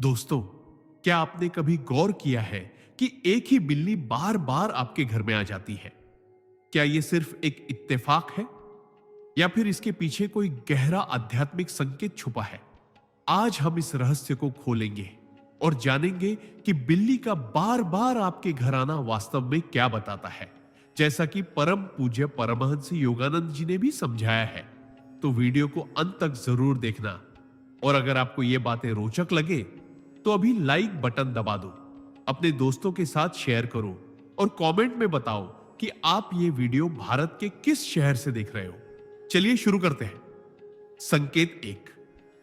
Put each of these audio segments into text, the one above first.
दोस्तों, क्या आपने कभी गौर किया है कि एक ही बिल्ली बार बार आपके घर में आ जाती है? क्या यह सिर्फ एक इत्तेफाक है या फिर इसके पीछे कोई गहरा आध्यात्मिक संकेत छुपा है? आज हम इस रहस्य को खोलेंगे और जानेंगे कि बिल्ली का बार बार आपके घर आना वास्तव में क्या बताता है, जैसा कि परम पूज्य परमहंस योगानंद जी ने भी समझाया है। तो वीडियो को अंत तक जरूर देखना, और अगर आपको ये बातें रोचक लगे तो अभी लाइक बटन दबा दो, अपने दोस्तों के साथ शेयर करो और कमेंट में बताओ कि आप ये वीडियो भारत के किस शहर से देख रहे हो। चलिए शुरू करते हैं। संकेत 1,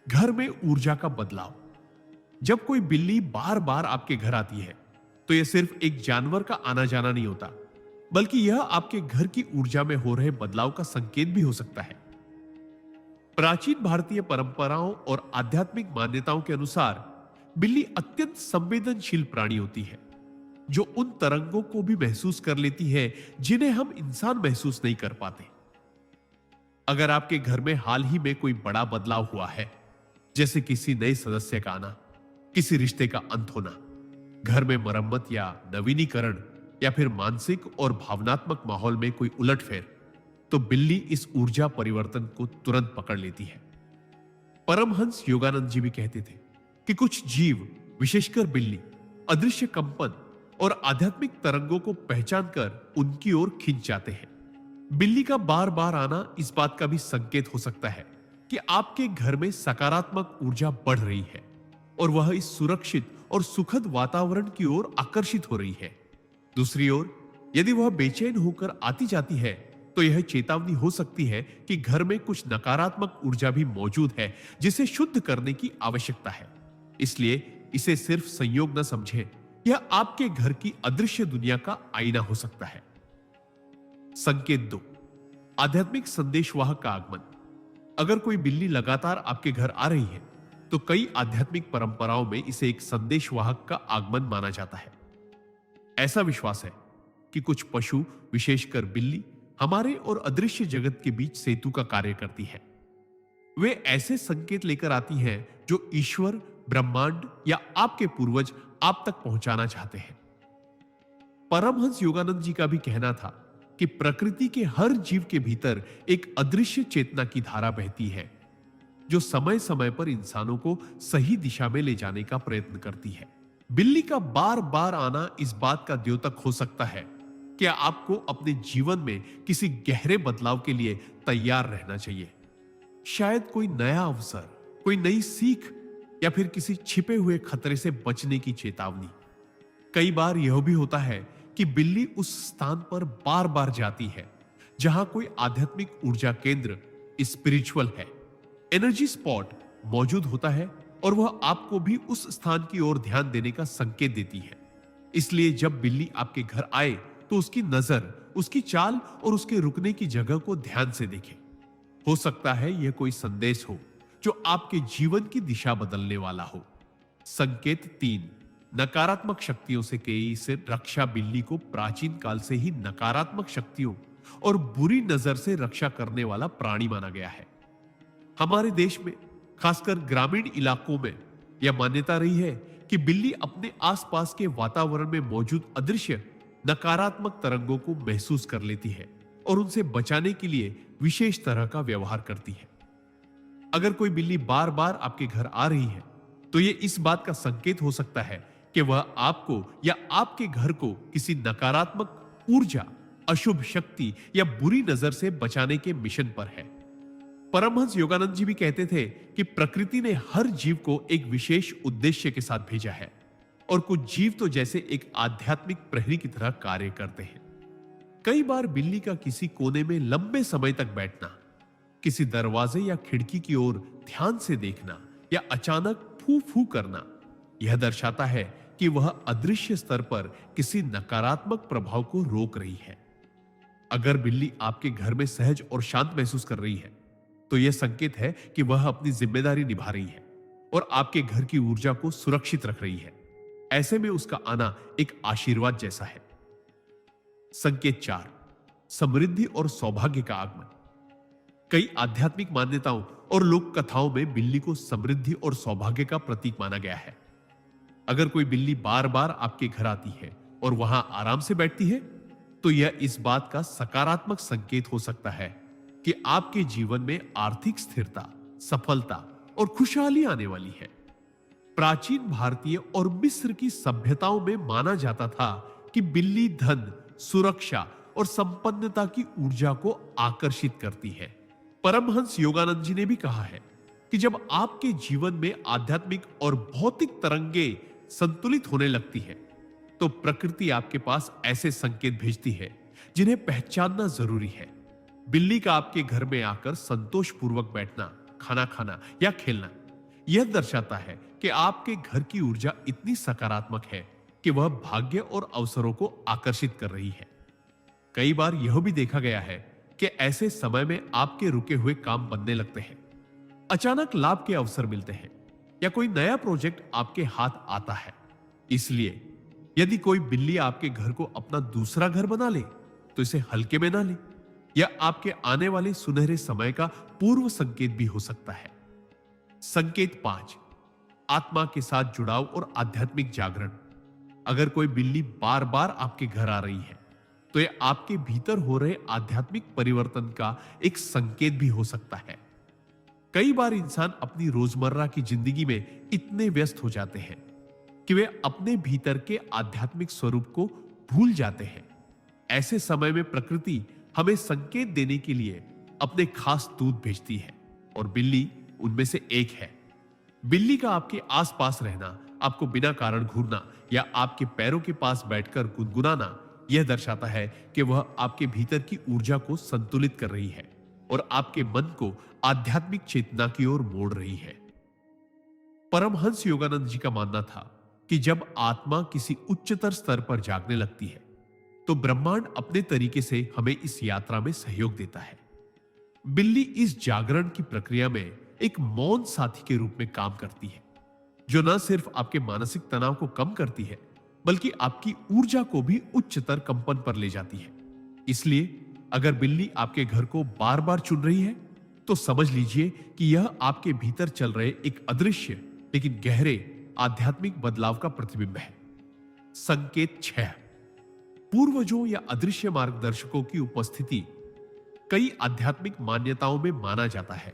घर में ऊर्जा का बदलाव। जब कोई बिल्ली बार बार आपके घर आती है तो यह सिर्फ एक जानवर का आना जाना नहीं होता, बल्कि यह आपके घर की ऊर्जा में हो रहे बदलाव का संकेत भी हो सकता है। प्राचीन भारतीय परंपराओं और आध्यात्मिक मान्यताओं के अनुसार बिल्ली अत्यंत संवेदनशील प्राणी होती है, जो उन तरंगों को भी महसूस कर लेती है जिन्हें हम इंसान महसूस नहीं कर पाते। अगर आपके घर में हाल ही में कोई बड़ा बदलाव हुआ है, जैसे किसी नए सदस्य का आना, किसी रिश्ते का अंत होना, घर में मरम्मत या नवीनीकरण, या फिर मानसिक और भावनात्मक माहौल में कोई उलटफेर, तो बिल्ली इस ऊर्जा परिवर्तन को तुरंत पकड़ लेती है। परमहंस योगानंद जी भी कहते थे कि कुछ जीव, विशेषकर बिल्ली, अदृश्य कंपन और आध्यात्मिक तरंगों को पहचान कर उनकी ओर खिंच जाते हैं। बिल्ली का बार बार आना इस बात का भी संकेत हो सकता है कि आपके घर में सकारात्मक ऊर्जा बढ़ रही है और वह इस सुरक्षित और सुखद वातावरण की ओर आकर्षित हो रही है। दूसरी ओर, यदि वह बेचैन होकर आती जाती है तो यह चेतावनी हो सकती है कि घर में कुछ नकारात्मक ऊर्जा भी मौजूद है, जिसे शुद्ध करने की आवश्यकता है। इसलिए इसे सिर्फ संयोग न समझें, यह आपके घर की अदृश्य दुनिया का आईना हो सकता है। संकेत 2, आध्यात्मिक संदेशवाहक का आगमन। अगर कोई बिल्ली लगातार आपके घर आ रही है तो कई आध्यात्मिक परंपराओं में इसे एक संदेशवाहक का आगमन माना जाता है। ऐसा विश्वास है कि कुछ पशु, विशेषकर बिल्ली, हमारे और अदृश्य जगत के बीच सेतु का कार्य करती है। वे ऐसे संकेत लेकर आती हैं जो ईश्वर, ब्रह्मांड या आपके पूर्वज आप तक पहुंचाना चाहते हैं। परमहंस योगानंद जी का भी कहना था कि प्रकृति के हर जीव के भीतर एक अदृश्य चेतना की धारा बहती है, जो समय समय पर इंसानों को सही दिशा में ले जाने का प्रयत्न करती है। बिल्ली का बार बार आना इस बात का द्योतक हो सकता है कि आपको अपने जीवन में किसी गहरे बदलाव के लिए तैयार रहना चाहिए। शायद कोई नया अवसर, कोई नई सीख, या फिर किसी छिपे हुए खतरे से बचने की चेतावनी। कई बार यह भी होता है कि बिल्ली उस स्थान पर बार बार जाती है जहां कोई आध्यात्मिक ऊर्जा केंद्र, स्पिरिचुअल है, एनर्जी स्पॉट मौजूद होता है, और वह आपको भी उस स्थान की ओर ध्यान देने का संकेत देती है। इसलिए जब बिल्ली आपके घर आए तो उसकी नजर, उसकी चाल और उसके रुकने की जगह को ध्यान से देखें। हो सकता है यह कोई संदेश हो जो आपके जीवन की दिशा बदलने वाला हो। संकेत 3, नकारात्मक शक्तियों से रक्षा। बिल्ली को प्राचीन काल से ही नकारात्मक शक्तियों और बुरी नजर से रक्षा करने वाला प्राणी माना गया है। हमारे देश में, खासकर ग्रामीण इलाकों में, यह मान्यता रही है कि बिल्ली अपने आसपास के वातावरण में मौजूद अदृश्य नकारात्मक तरंगों को महसूस कर लेती है और उनसे बचाने के लिए विशेष तरह का व्यवहार करती है। अगर कोई बिल्ली बार बार आपके घर आ रही है तो यह इस बात का संकेत हो सकता है कि वह आपको या आपके घर को किसी नकारात्मक ऊर्जा, अशुभ शक्ति या बुरी नजर से बचाने के मिशन पर है। परमहंस योगानंद जी भी कहते थे कि प्रकृति ने हर जीव को एक विशेष उद्देश्य के साथ भेजा है, और कुछ जीव तो जैसे एक आध्यात्मिक प्रहरी की तरह कार्य करते हैं। कई बार बिल्ली का किसी कोने में लंबे समय तक बैठना, किसी दरवाजे या खिड़की की ओर ध्यान से देखना, या अचानक फू फू करना, यह दर्शाता है कि वह अदृश्य स्तर पर किसी नकारात्मक प्रभाव को रोक रही है। अगर बिल्ली आपके घर में सहज और शांत महसूस कर रही है तो यह संकेत है कि वह अपनी जिम्मेदारी निभा रही है और आपके घर की ऊर्जा को सुरक्षित रख रही है। ऐसे में उसका आना एक आशीर्वाद जैसा है। संकेत 4, समृद्धि और सौभाग्य का आगमन। कई आध्यात्मिक मान्यताओं और लोक कथाओं में बिल्ली को समृद्धि और सौभाग्य का प्रतीक माना गया है। अगर कोई बिल्ली बार बार आपके घर आती है और वहां आराम से बैठती है, तो यह इस बात का सकारात्मक संकेत हो सकता है कि आपके जीवन में आर्थिक स्थिरता, सफलता और खुशहाली आने वाली है। प्राचीन भारतीय और मिस्र की सभ्यताओं में माना जाता था कि बिल्ली धन, सुरक्षा और संपन्नता की ऊर्जा को आकर्षित करती है। परमहंस योगानंद जी ने भी कहा है कि जब आपके जीवन में आध्यात्मिक और भौतिक तरंगे संतुलित होने लगती है, तो प्रकृति आपके पास ऐसे संकेत भेजती है जिन्हें पहचानना जरूरी है। बिल्ली का आपके घर में आकर संतोषपूर्वक बैठना, खाना खाना या खेलना, यह दर्शाता है कि आपके घर की ऊर्जा इतनी सकारात्मक है कि वह भाग्य और अवसरों को आकर्षित कर रही है। कई बार यह भी देखा गया है कि ऐसे समय में आपके रुके हुए काम बनने लगते हैं, अचानक लाभ के अवसर मिलते हैं या कोई नया प्रोजेक्ट आपके हाथ आता है। इसलिए यदि कोई बिल्ली आपके घर को अपना दूसरा घर बना ले, तो इसे हल्के में ना ले। यह आपके आने वाले सुनहरे समय का पूर्व संकेत भी हो सकता है। संकेत 5, आत्मा के साथ जुड़ाव और आध्यात्मिक जागरण। अगर कोई बिल्ली बार बार आपके घर आ रही है, तो यह आपके भीतर हो रहे आध्यात्मिक परिवर्तन का एक संकेत भी हो सकता है। कई बार इंसान अपनी रोजमर्रा की जिंदगी में इतने व्यस्त हो जाते हैं कि वे अपने भीतर के आध्यात्मिक स्वरूप को भूल जाते हैं। ऐसे समय में प्रकृति हमें संकेत देने के लिए अपने खास दूत भेजती है और बिल्ली उनमें से एक है। बिल्ली का आपके आसपास रहना, आपको बिना कारण घूरना या आपके पैरों के पास बैठकर गुनगुनाना, यह दर्शाता है कि वह आपके भीतर की ऊर्जा को संतुलित कर रही है और आपके मन को आध्यात्मिक चेतना की ओर मोड़ रही है। परमहंस योगानंद जी का मानना था कि जब आत्मा किसी उच्चतर स्तर पर जागने लगती है, तो ब्रह्मांड अपने तरीके से हमें इस यात्रा में सहयोग देता है। बिल्ली इस जागरण की प्रक्रिया में एक मौन साथी के रूप में काम करती है, जो न सिर्फ आपके मानसिक तनाव को कम करती है, बल्कि आपकी ऊर्जा को भी उच्चतर कंपन पर ले जाती है। इसलिए अगर बिल्ली आपके घर को बार बार चुन रही है, तो समझ लीजिए कि यह आपके भीतर चल रहे एक अदृश्य लेकिन गहरे आध्यात्मिक बदलाव का प्रतिबिंब है। संकेत 6, पूर्वजों या अदृश्य मार्गदर्शकों की उपस्थिति। कई आध्यात्मिक मान्यताओं में माना जाता है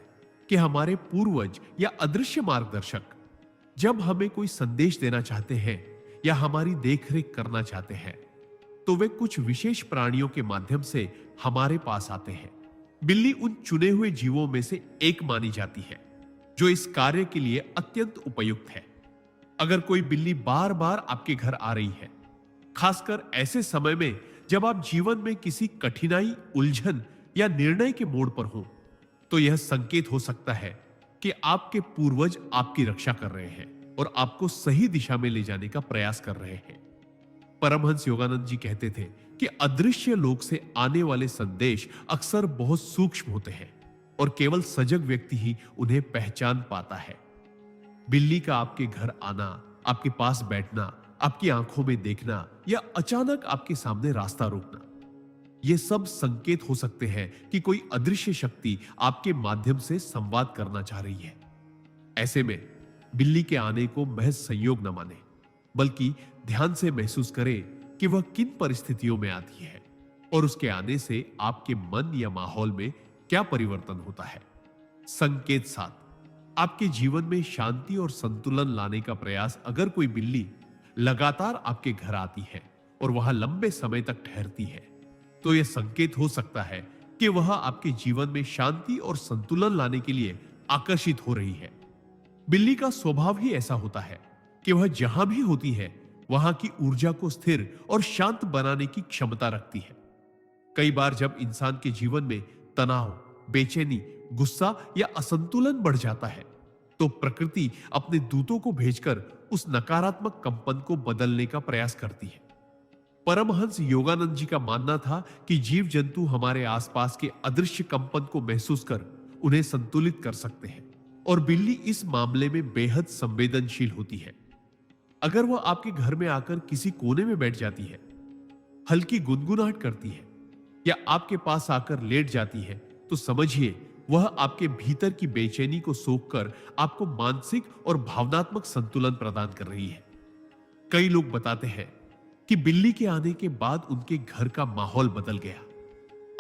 कि हमारे पूर्वज या अदृश्य मार्गदर्शक जब हमें कोई संदेश देना चाहते हैं या हमारी देखरेख करना चाहते हैं, तो वे कुछ विशेष प्राणियों के माध्यम से हमारे पास आते हैं। बिल्ली उन चुने हुए जीवों में से एक मानी जाती है जो इस कार्य के लिए अत्यंत उपयुक्त है। अगर कोई बिल्ली बार बार आपके घर आ रही है, खासकर ऐसे समय में जब आप जीवन में किसी कठिनाई, उलझन या निर्णय के मोड़ पर हो, तो यह संकेत हो सकता है कि आपके पूर्वज आपकी रक्षा कर रहे हैं और आपको सही दिशा में ले जाने का प्रयास कर रहे हैं। परमहंस योगानंद जी कहते थे कि अदृश्य लोक से आने वाले संदेश अक्सर बहुत सूक्ष्म होते हैं और केवल सजग व्यक्ति ही उन्हें पहचान पाता है। बिल्ली का आपके घर आना, आपके पास बैठना, आपकी आंखों में देखना या अचानक आपके सामने रास्ता रोकना, ये सब संकेत हो सकते हैं कि कोई अदृश्य शक्ति आपके माध्यम से संवाद करना चाह रही है। ऐसे में बिल्ली के आने को महज संयोग न माने, बल्कि ध्यान से महसूस करें कि वह किन परिस्थितियों में आती है और उसके आने से आपके मन या माहौल में क्या परिवर्तन होता है। संकेत 7, आपके जीवन में शांति और संतुलन लाने का प्रयास। अगर कोई बिल्ली लगातार आपके घर आती है और वहां लंबे समय तक ठहरती है, तो यह संकेत हो सकता है कि वह आपके जीवन में शांति और संतुलन लाने के लिए आकर्षित हो रही है। बिल्ली का स्वभाव ही ऐसा होता है कि वह जहां भी होती है, वहां की ऊर्जा को स्थिर और शांत बनाने की क्षमता रखती है। कई बार जब इंसान के जीवन में तनाव, बेचैनी, गुस्सा या असंतुलन बढ़ जाता है, तो प्रकृति अपने दूतों को भेजकर उस नकारात्मक कंपन को बदलने का प्रयास करती है। परमहंस योगानंद जी का मानना था कि जीव जंतु हमारे आसपास के अदृश्य कंपन को महसूस कर उन्हें संतुलित कर सकते हैं और बिल्ली इस मामले में बेहद संवेदनशील होती है। अगर वह आपके घर में आकर किसी कोने में बैठ जाती है, हल्की गुनगुनाहट करती है या आपके पास आकर लेट जाती है, तो समझिए वह आपके भीतर की बेचैनी को सोखकर आपको मानसिक और भावनात्मक संतुलन प्रदान कर रही है। कई लोग बताते हैं कि बिल्ली के आने के बाद उनके घर का माहौल बदल गया,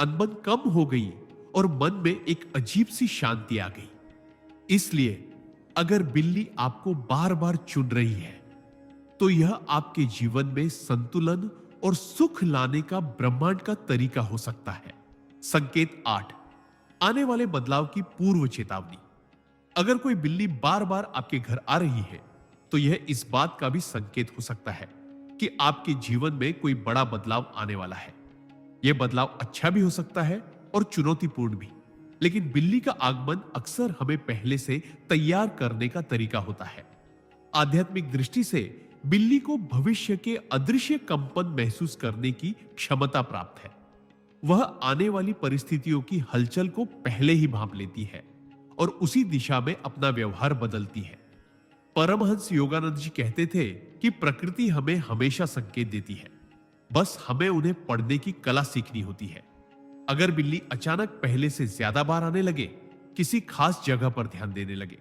अनबन कम हो गई और मन में एक अजीब सी शांति आ गई। इसलिए अगर बिल्ली आपको बार बार चुन रही है, तो यह आपके जीवन में संतुलन और सुख लाने का ब्रह्मांड का तरीका हो सकता है। संकेत 8, आने वाले बदलाव की पूर्व चेतावनी। अगर कोई बिल्ली बार बार आपके घर आ रही है, तो यह इस बात का भी संकेत हो सकता है कि आपके जीवन में कोई बड़ा बदलाव आने वाला है। यह बदलाव अच्छा भी हो सकता है और चुनौतीपूर्ण भी, लेकिन बिल्ली का आगमन अक्सर हमें पहले से तैयार करने का तरीका होता है। आध्यात्मिक दृष्टि से बिल्ली को भविष्य के अदृश्य कंपन महसूस करने की क्षमता प्राप्त है। वह आने वाली परिस्थितियों की हलचल को पहले ही भांप लेती है और उसी दिशा में अपना व्यवहार बदलती है। परमहंस योगानंद जी कहते थे कि प्रकृति हमें हमेशा संकेत देती है, बस हमें उन्हें पढ़ने की कला सीखनी होती है। अगर बिल्ली अचानक पहले से ज्यादा बार आने लगे, किसी खास जगह पर ध्यान देने लगे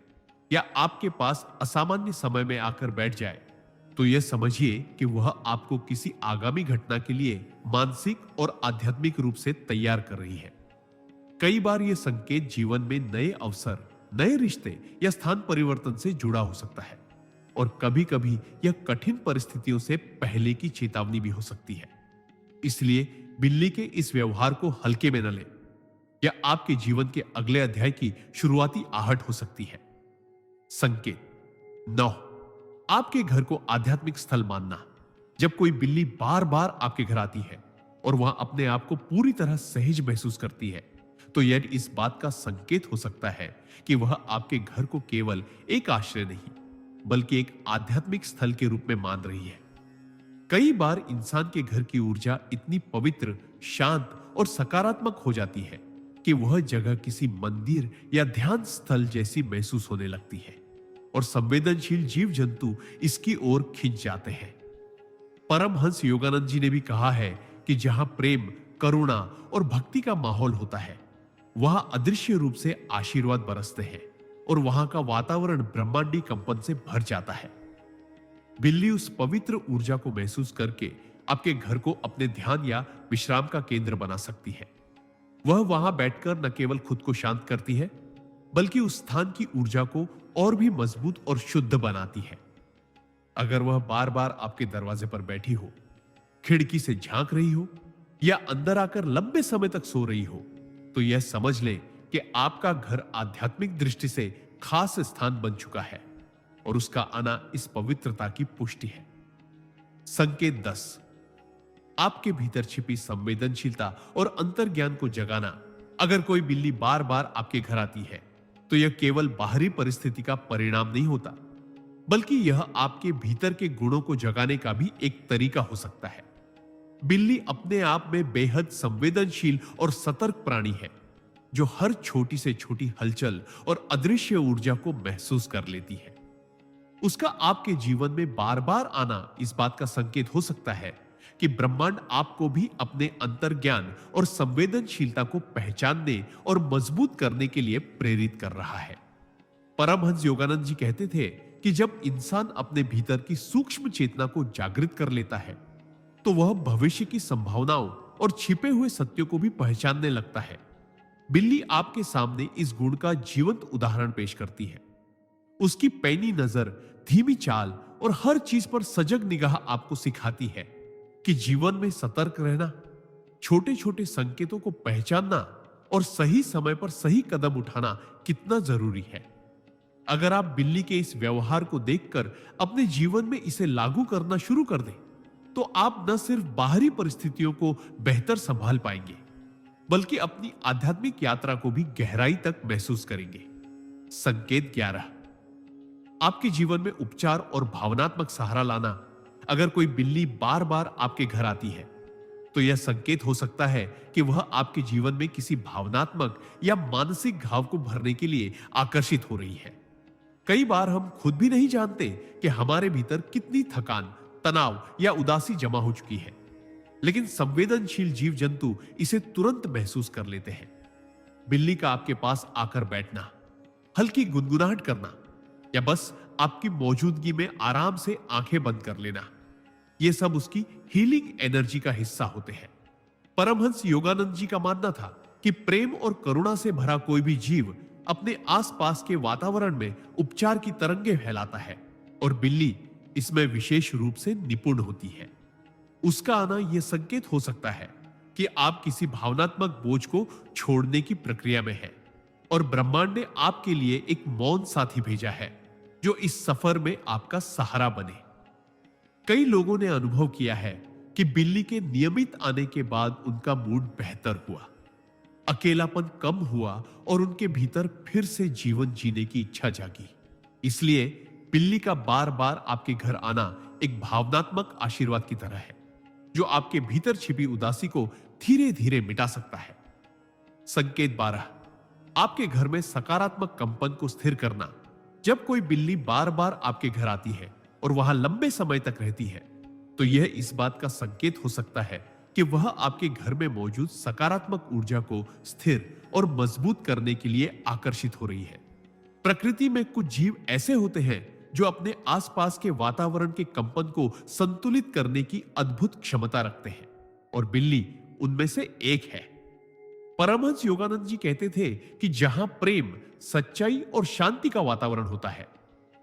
या आपके पास असामान्य समय में आकर बैठ जाए, तो यह समझिए कि वह आपको किसी आगामी घटना के लिए मानसिक और आध्यात्मिक रूप से तैयार कर रही है। कई बार यह संकेत जीवन में नए अवसर, नए रिश्ते या स्थान परिवर्तन से जुड़ा हो सकता है, और कभी कभी यह कठिन परिस्थितियों से पहले की चेतावनी भी हो सकती है। इसलिए बिल्ली के इस व्यवहार को हल्के में न लें, या आपके जीवन के अगले अध्याय की शुरुआती आहट हो सकती है। संकेत 9, आपके घर को आध्यात्मिक स्थल मानना। जब कोई बिल्ली बार बार आपके घर आती है और वह अपने आप को पूरी तरह सहज महसूस करती है, तो यह इस बात का संकेत हो सकता है कि वह आपके घर को केवल एक आश्रय नहीं, बल्कि एक आध्यात्मिक स्थल के रूप में मान रही है। कई बार इंसान के घर की ऊर्जा इतनी पवित्र, शांत और सकारात्मक हो जाती है कि वह जगह किसी मंदिर या ध्यान स्थल जैसी महसूस होने लगती है, और संवेदनशील जीव जंतु इसकी ओर खिंच जाते हैं। परमहंस योगानंद जी ने भी कहा है कि जहां प्रेम, करुणा और भक्ति का माहौल होता है, वहां अदृश्य रूप से आशीर्वाद बरसते हैं और वहां का वातावरण ब्रह्मांडी कंपन से भर जाता है। बिल्ली उस पवित्र ऊर्जा को महसूस करके आपके घर को अपने ध्यान या विश्राम का केंद्र बना सकती है। वह वहां बैठकर न केवल खुद को शांत करती है, बल्कि उस स्थान की ऊर्जा को और भी मजबूत और शुद्ध बनाती है। अगर वह बार बार आपके दरवाजे पर बैठी हो, खिड़की से झांक रही हो या अंदर आकर लंबे समय तक सो रही हो, तो यह समझ लें कि आपका घर आध्यात्मिक दृष्टि से खास स्थान बन चुका है और उसका आना इस पवित्रता की पुष्टि है। संकेत 10, आपके भीतर छिपी संवेदनशीलता और अंतर्ज्ञान को जगाना। अगर कोई बिल्ली बार बार आपके घर आती है, तो यह केवल बाहरी परिस्थिति का परिणाम नहीं होता, बल्कि यह आपके भीतर के गुणों को जगाने का भी एक तरीका हो सकता है। बिल्ली अपने आप में बेहद संवेदनशील और सतर्क प्राणी है, जो हर छोटी से छोटी हलचल और अदृश्य ऊर्जा को महसूस कर लेती है। उसका आपके जीवन में बार बार आना इस बात का संकेत हो सकता है कि ब्रह्मांड आपको भी अपने अंतर्ज्ञान और संवेदनशीलता को पहचानने और मजबूत करने के लिए प्रेरित कर रहा है। परमहंस योगानंद जी कहते थे कि जब इंसान अपने भीतर की सूक्ष्म चेतना को जागृत कर लेता है, तो वह भविष्य की संभावनाओं और छिपे हुए सत्यों को भी पहचानने लगता है। बिल्ली आपके सामने इस गुण का जीवंत उदाहरण पेश करती है। उसकी पैनी नजर, धीमी चाल और हर चीज पर सजग निगाह आपको सिखाती है कि जीवन में सतर्क रहना, छोटे छोटे संकेतों को पहचानना और सही समय पर सही कदम उठाना कितना जरूरी है। अगर आप बिल्ली के इस व्यवहार को देखकर अपने जीवन में इसे लागू करना शुरू कर दें, तो आप न सिर्फ बाहरी परिस्थितियों को बेहतर संभाल पाएंगे, बल्कि अपनी आध्यात्मिक यात्रा को भी गहराई तक महसूस करेंगे। संकेत 11, आपके जीवन में उपचार और भावनात्मक सहारा लाना। अगर कोई बिल्ली बार बार आपके घर आती है, तो यह संकेत हो सकता है कि वह आपके जीवन में किसी भावनात्मक या मानसिक घाव को भरने के लिए आकर्षित हो रही है। कई बार हम खुद भी नहीं जानते कि हमारे भीतर कितनी थकान, तनाव या उदासी जमा हो चुकी है, लेकिन संवेदनशील जीव जंतु इसे तुरंत महसूस कर लेते हैं। बिल्ली का आपके पास आकर बैठना, हल्की गुनगुनाहट करना या बस आपकी मौजूदगी में आराम से आंखें बंद कर लेना, यह सब उसकी हीलिंग एनर्जी का हिस्सा होते हैं। परमहंस योगानंद जी का मानना था कि प्रेम और करुणा से भरा कोई भी जीव अपने आसपास के वातावरण में उपचार की तरंगे फैलाता है और बिल्ली इसमें विशेष रूप से निपुण होती है। उसका आना यह संकेत हो सकता है कि आप किसी भावनात्मक बोझ को छोड़ने की प्रक्रिया में हैं और ब्रह्मांड ने आपके लिए एक मौन साथी भेजा है जो इस सफर में आपका सहारा बने। कई लोगों ने अनुभव किया है कि बिल्ली के नियमित आने के बाद उनका मूड बेहतर हुआ, अकेलापन कम हुआ और उनके भीतर फिर से जीवन जीने की इच्छा जागी। इसलिए बिल्ली का बार बार आपके घर आना एक भावनात्मक आशीर्वाद की तरह है जो आपके भीतर छिपी उदासी को धीरे धीरे मिटा सकता है। संकेत 12, आपके घर में सकारात्मक कंपन को स्थिर करना। जब कोई बिल्ली बार बार आपके घर आती है और वहां लंबे समय तक रहती है तो यह इस बात का संकेत हो सकता है कि वह आपके घर में मौजूद सकारात्मक ऊर्जा को स्थिर और मजबूत करने के लिए आकर्षित हो रही है। प्रकृति में कुछ जीव ऐसे होते हैं जो अपने आसपास के वातावरण के कंपन को संतुलित करने की अद्भुत क्षमता रखते हैं और बिल्ली उनमें से एक है। परमहंस योगानंद जी कहते थे कि जहां प्रेम, सच्चाई और शांति का वातावरण होता है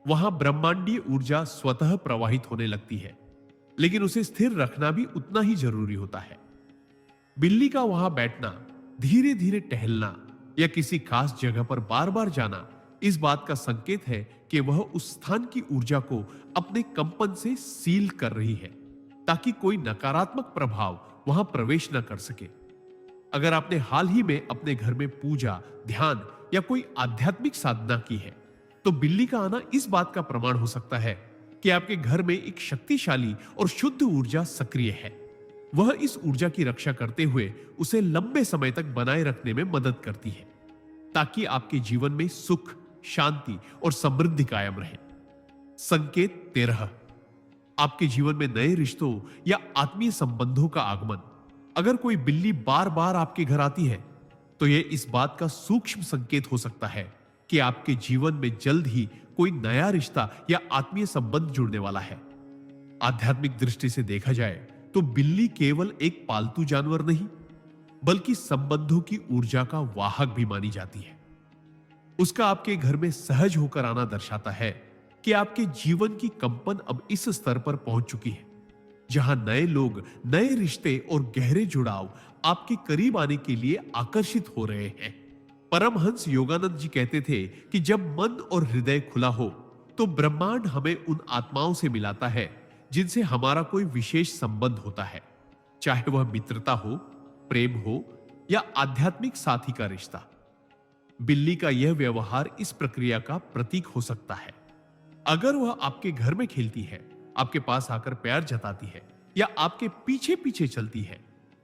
वहां ब्रह्मांडीय ऊर्जा स्वतः प्रवाहित होने लगती है, लेकिन उसे स्थिर रखना भी उतना ही जरूरी होता है। बिल्ली का वहां बैठना, धीरे धीरे टहलना या किसी खास जगह पर बार बार जाना इस बात का संकेत है कि वह उस स्थान की ऊर्जा को अपने कंपन से सील कर रही है ताकि कोई नकारात्मक प्रभाव वहां प्रवेश न कर सके। अगर आपने हाल ही में अपने घर में पूजा, ध्यान या कोई आध्यात्मिक साधना की है तो बिल्ली का आना इस बात का प्रमाण हो सकता है कि आपके घर में एक शक्तिशाली और शुद्ध ऊर्जा सक्रिय है। वह इस ऊर्जा की रक्षा करते हुए उसे लंबे समय तक बनाए रखने में मदद करती है ताकि आपके जीवन में सुख, शांति और समृद्धि कायम रहे। संकेत 13, आपके जीवन में नए रिश्तों या आत्मीय संबंधों का आगमन। अगर कोई बिल्ली बार बार आपके घर आती है तो यह इस बात का सूक्ष्म संकेत हो सकता है कि आपके जीवन में जल्द ही कोई नया रिश्ता या आत्मीय संबंध जुड़ने वाला है। आध्यात्मिक दृष्टि से देखा जाए तो बिल्ली केवल एक पालतू जानवर नहीं बल्कि संबंधों की ऊर्जा का वाहक भी मानी जाती है। उसका आपके घर में सहज होकर आना दर्शाता है कि आपके जीवन की कंपन अब इस स्तर पर पहुंच चुकी है जहां नए लोग, नए रिश्ते और गहरे जुड़ाव आपके करीब आने के लिए आकर्षित हो रहे हैं। परमहंस योगानंद जी कहते थे कि जब मन और हृदय खुला हो तो ब्रह्मांड हमें उन आत्माओं से मिलाता है जिनसे हमारा कोई विशेष संबंध होता है, चाहे वह मित्रता हो, प्रेम हो या आध्यात्मिक साथी का रिश्ता। बिल्ली का यह व्यवहार इस प्रक्रिया का प्रतीक हो सकता है। अगर वह आपके घर में खेलती है, आपके पास आकर प्यार जताती है या आपके पीछे पीछे चलती है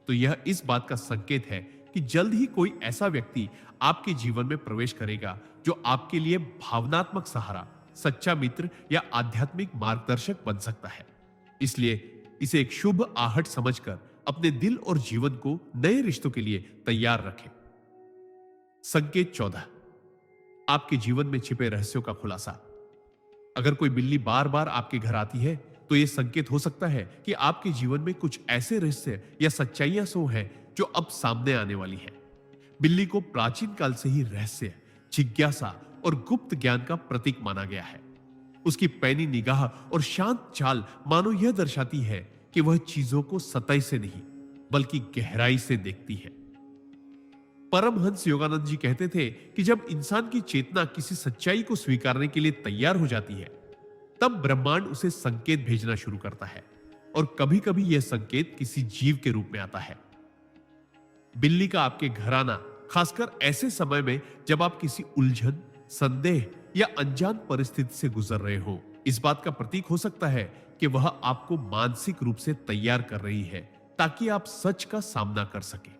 तो यह इस बात का संकेत है कि जल्द ही कोई ऐसा व्यक्ति आपके जीवन में प्रवेश करेगा जो आपके लिए भावनात्मक सहारा, सच्चा मित्र या आध्यात्मिक मार्गदर्शक बन सकता है। इसलिए इसे एक शुभ आहट समझकर अपने दिल और जीवन को नए रिश्तों के लिए तैयार रखें। संकेत 14, आपके जीवन में छिपे रहस्यों का खुलासा। अगर कोई बिल्ली बार बार आपके घर आती है तो यह संकेत हो सकता है कि आपके जीवन में कुछ ऐसे रहस्य या सच्चाइयां सो हैं जो अब सामने आने वाली है। बिल्ली को प्राचीन काल से ही रहस्य, जिज्ञासा और गुप्त ज्ञान का प्रतीक माना गया है। उसकी पैनी निगाह और शांत चाल मानो यह दर्शाती है कि वह चीजों को सतह से नहीं बल्कि गहराई से देखती है। परमहंस योगानंद जी कहते थे कि जब इंसान की चेतना किसी सच्चाई को स्वीकारने के लिए तैयार हो जाती है तब ब्रह्मांड उसे संकेत भेजना शुरू करता है और कभी कभी यह संकेत किसी जीव के रूप में आता है। बिल्ली का आपके घर आना, खासकर ऐसे समय में जब आप किसी उलझन, संदेह या अनजान परिस्थिति से गुजर रहे हो, इस बात का प्रतीक हो सकता है कि वह आपको मानसिक रूप से तैयार कर रही है ताकि आप सच का सामना कर सके।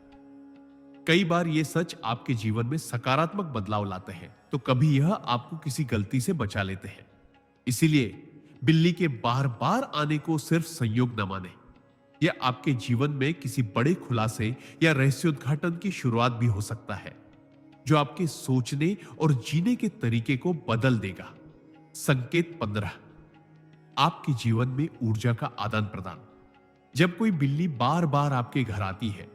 कई बार ये सच आपके जीवन में सकारात्मक बदलाव लाते हैं तो कभी यह आपको किसी गलती से बचा लेते हैं। इसीलिए बिल्ली के बार बार आने को सिर्फ संयोग न माने, यह आपके जीवन में किसी बड़े खुलासे या रहस्योद्घाटन की शुरुआत भी हो सकता है जो आपके सोचने और जीने के तरीके को बदल देगा। संकेत 15, आपके जीवन में ऊर्जा का आदान प्रदान। जब कोई बिल्ली बार बार आपके घर आती है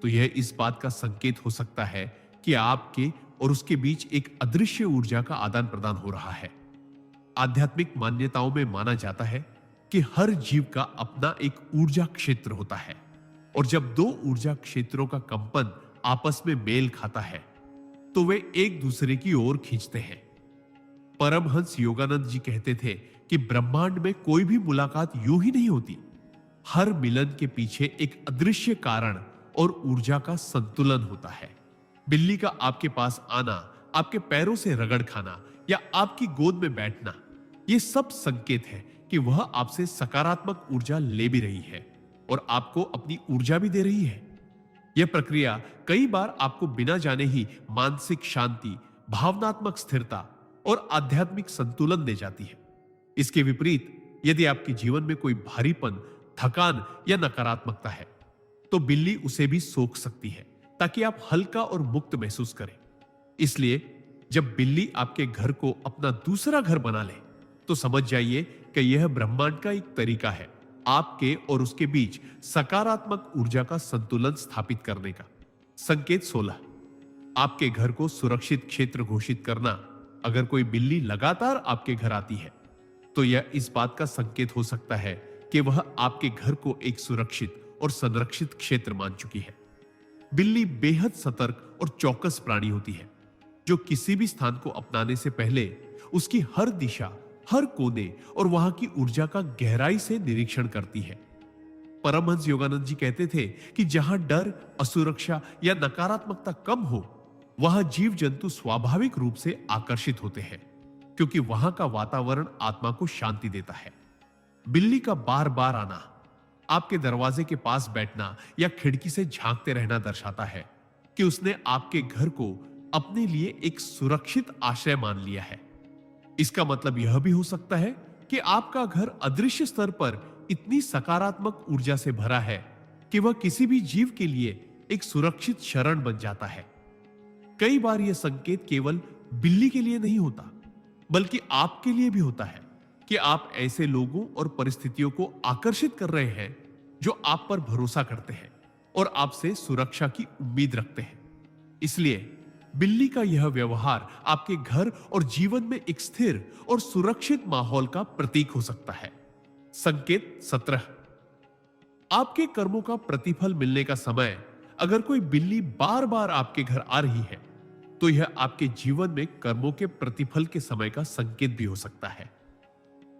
तो यह इस बात का संकेत हो सकता है कि आपके और उसके बीच एक अदृश्य ऊर्जा का आदान प्रदान हो रहा है। आध्यात्मिक मान्यताओं में माना जाता है कि हर जीव का अपना एक ऊर्जा क्षेत्र होता है और जब दो ऊर्जा क्षेत्रों का कंपन आपस में मेल खाता है तो वे एक दूसरे की ओर खींचते हैं। परमहंस योगानंद जी कहते थे कि ब्रह्मांड में कोई भी मुलाकात यूं ही नहीं होती। हर मिलन के पीछे एक अदृश्य कारण और ऊर्जा का संतुलन होता है। बिल्ली का आपके पास आना, आपके पैरों से रगड़ खाना या आपकी गोद में बैठना, ये सब संकेत है कि वह आपसे सकारात्मक ऊर्जा ले भी रही है और आपको अपनी ऊर्जा भी दे रही है। यह प्रक्रिया कई बार आपको बिना जाने ही मानसिक शांति, भावनात्मक स्थिरता और आध्यात्मिक संतुलन दे जाती है। इसके विपरीत यदि आपके जीवन में कोई भारीपन, थकान या नकारात्मकता है तो बिल्ली उसे भी सोख सकती है ताकि आप हल्का और मुक्त महसूस करें। इसलिए जब बिल्ली आपके घर को अपना दूसरा घर बना ले तो समझ जाइए कि यह ब्रह्मांड का एक तरीका है आपके और उसके बीच सकारात्मक ऊर्जा का संतुलन स्थापित करने का। संकेत 16, आपके घर को सुरक्षित क्षेत्र घोषित करना। अगर कोई बिल्ली लगातार आपके घर आती है तो यह इस बात का संकेत हो सकता है कि वह आपके घर को एक सुरक्षित और संरक्षित क्षेत्र मान चुकी है। बिल्ली बेहद सतर्क और चौकस प्राणी होती है जो किसी भी स्थान को अपनाने से पहले उसकी हर दिशा, हर कोने और वहां की ऊर्जा का गहराई से निरीक्षण करती है। परमहंस योगानंद जी कहते थे कि जहां डर, असुरक्षा या नकारात्मकता कम हो वहां जीव जंतु स्वाभाविक रूप से आकर्षित होते हैं क्योंकि वहां का वातावरण आत्मा को शांति देता है। बिल्ली का बार बार आना, आपके दरवाजे के पास बैठना या खिड़की से झांकते रहना दर्शाता है कि उसने आपके घर को अपने लिए एक सुरक्षित आश्रय मान लिया है। इसका मतलब यह भी हो सकता है कि आपका घर अदृश्य स्तर पर इतनी सकारात्मक ऊर्जा से भरा है कि वह किसी भी जीव के लिए एक सुरक्षित शरण बन जाता है। कई बार यह संकेत केवल बिल्ली के लिए नहीं होता बल्कि आपके लिए भी होता है कि आप ऐसे लोगों और परिस्थितियों को आकर्षित कर रहे हैं जो आप पर भरोसा करते हैं और आपसे सुरक्षा की उम्मीद रखते हैं। इसलिए बिल्ली का यह व्यवहार आपके घर और जीवन में एक स्थिर और सुरक्षित माहौल का प्रतीक हो सकता है। संकेत 17, आपके कर्मों का प्रतिफल मिलने का समय। अगर कोई बिल्ली बार बार आपके घर आ रही है तो यह आपके जीवन में कर्मों के प्रतिफल के समय का संकेत भी हो सकता है।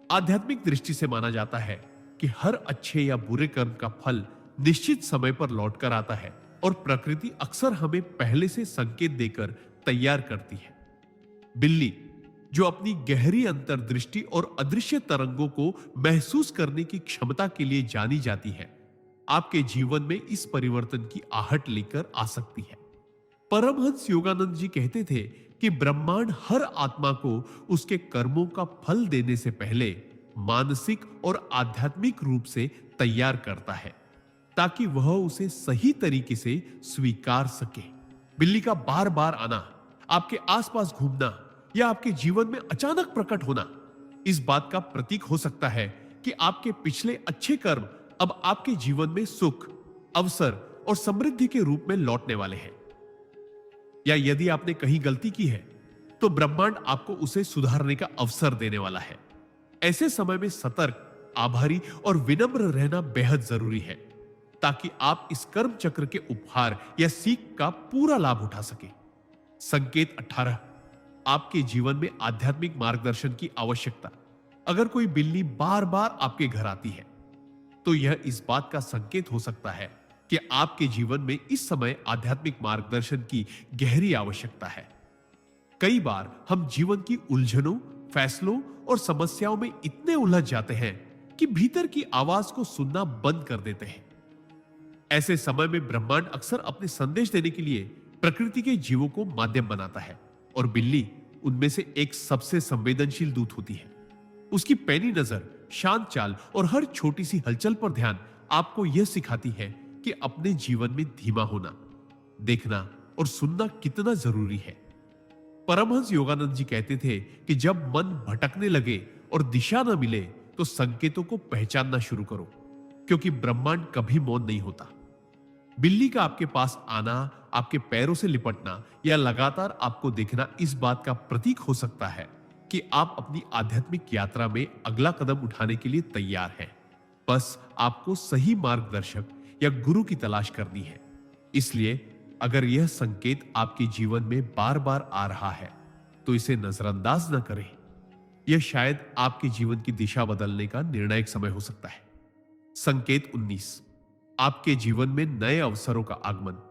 आध्यात्मिक दृष्टि से माना जाता है कि हर अच्छे या बुरे कर्म का फल निश्चित समय पर लौटकर आता है और प्रकृति अक्सर हमें पहले से संकेत देकर तैयार करती है। बिल्ली, जो अपनी गहरी अंतर्दृष्टि और अदृश्य तरंगों को महसूस करने की क्षमता के लिए जानी जाती है, आपके जीवन में इस परिवर्तन की आहट लेकर आ सकती है। परमहंस योगानंद जी कहते थे कि ब्रह्मांड हर आत्मा को उसके कर्मों का फल देने से पहले मानसिक और आध्यात्मिक रूप से तैयार करता है ताकि वह उसे सही तरीके से स्वीकार सके। बिल्ली का बार बार आना, आपके आसपास घूमना या आपके जीवन में अचानक प्रकट होना इस बात का प्रतीक हो सकता है कि आपके पिछले अच्छे कर्म अब आपके जीवन में सुख, अवसर और समृद्धि के रूप में लौटने वाले हैं। या यदि आपने कहीं गलती की है तो ब्रह्मांड आपको उसे सुधारने का अवसर देने वाला है। ऐसे समय में सतर्क, आभारी और विनम्र रहना बेहद जरूरी है ताकि आप इस कर्म चक्र के उपहार या सीख का पूरा लाभ उठा सके। संकेत 18, आपके जीवन में आध्यात्मिक मार्गदर्शन की आवश्यकता। अगर कोई बिल्ली बार बार आपके घर आती है तो यह इस बात का संकेत हो सकता है कि आपके जीवन में इस समय आध्यात्मिक मार्गदर्शन की गहरी आवश्यकता है। कई बार हम जीवन की उलझनों, फैसलों और समस्याओं में इतने उलझ जाते हैं कि भीतर की आवाज को सुनना बंद कर देते हैं। ऐसे समय में ब्रह्मांड अक्सर अपने संदेश देने के लिए प्रकृति के जीवों को माध्यम बनाता है और बिल्ली उनमें से एक सबसे संवेदनशील दूत होती है। उसकी पैनी नजर, शांत चाल और हर छोटी सी हलचल पर ध्यान आपको यह सिखाती है कि अपने जीवन में धीमा होना, देखना और सुनना कितना जरूरी है। परमहंस योगानंद जी कहते थे कि जब मन भटकने लगे और दिशा न मिले तो संकेतों को पहचानना शुरू करो, क्योंकि ब्रह्मांड कभी मौन नहीं होता। बिल्ली का आपके पास आना, आपके पैरों से लिपटना या लगातार आपको देखना इस बात का प्रतीक हो सकता है कि आप अपनी आध्यात्मिक यात्रा में अगला कदम उठाने के लिए तैयार हैं। बस आपको सही मार्गदर्शक या गुरु की तलाश करनी है। इसलिए अगर यह संकेत आपके जीवन में बार बार आ रहा है तो इसे नजरअंदाज न करें। यह शायद आपके जीवन की दिशा बदलने का निर्णायक समय हो सकता है। संकेत 19, आपके जीवन में नए अवसरों का आगमन।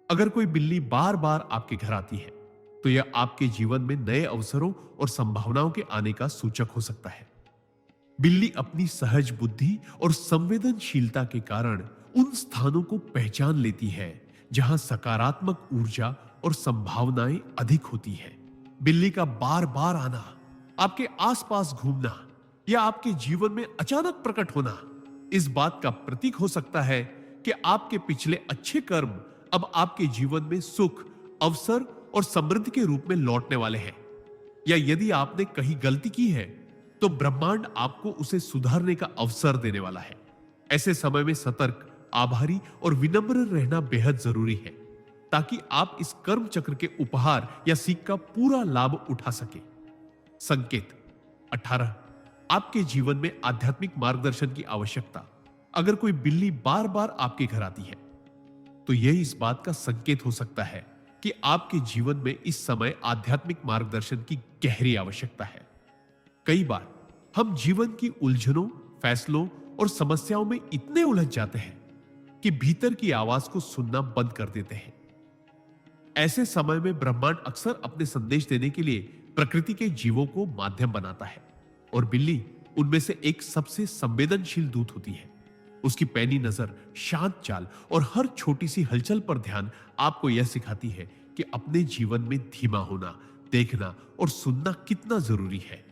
अगर कोई बिल्ली बार बार आपके घर आती है तो यह आपके जीवन में नए अवसरों और संभावनाओं के आने का सूचक हो सकता है। बिल्ली अपनी सहज बुद्धि और संवेदनशीलता के कारण उन स्थानों को पहचान लेती है जहां सकारात्मक ऊर्जा और संभावनाएं अधिक होती है। बिल्ली का बार बार आना, आपके आसपास घूमना या आपके जीवन में अचानक प्रकट होना इस बात का प्रतीक हो सकता है कि आपके पिछले अच्छे कर्म अब आपके जीवन में सुख, अवसर और समृद्धि के रूप में लौटने वाले हैं। या यदि आपने कहीं गलती की है तो ब्रह्मांड आपको उसे सुधारने का अवसर देने वाला है। ऐसे समय में सतर्क, आभारी और विनम्र रहना बेहद जरूरी है ताकि आप इस कर्म चक्र के उपहार या सीख का पूरा लाभ उठा सके। संकेत 18, आपके जीवन में आध्यात्मिक मार्गदर्शन की आवश्यकता। अगर कोई बिल्ली बार बार आपके घर आती है तो यह इस बात का संकेत हो सकता है कि आपके जीवन में इस समय आध्यात्मिक मार्गदर्शन की गहरी आवश्यकता है। कई बार हम जीवन की उलझनों, फैसलों और समस्याओं में इतने उलझ जाते हैं कि भीतर की आवाज को सुनना बंद कर देते हैं। ऐसे समय में ब्रह्मांड अक्सर अपने संदेश देने के लिए प्रकृति के जीवों को माध्यम बनाता है और बिल्ली उनमें से एक सबसे संवेदनशील दूत होती है। उसकी पैनी नजर, शांत चाल और हर छोटी सी हलचल पर ध्यान आपको यह सिखाती है कि अपने जीवन में धीमा होना, देखना और सुनना कितना जरूरी है।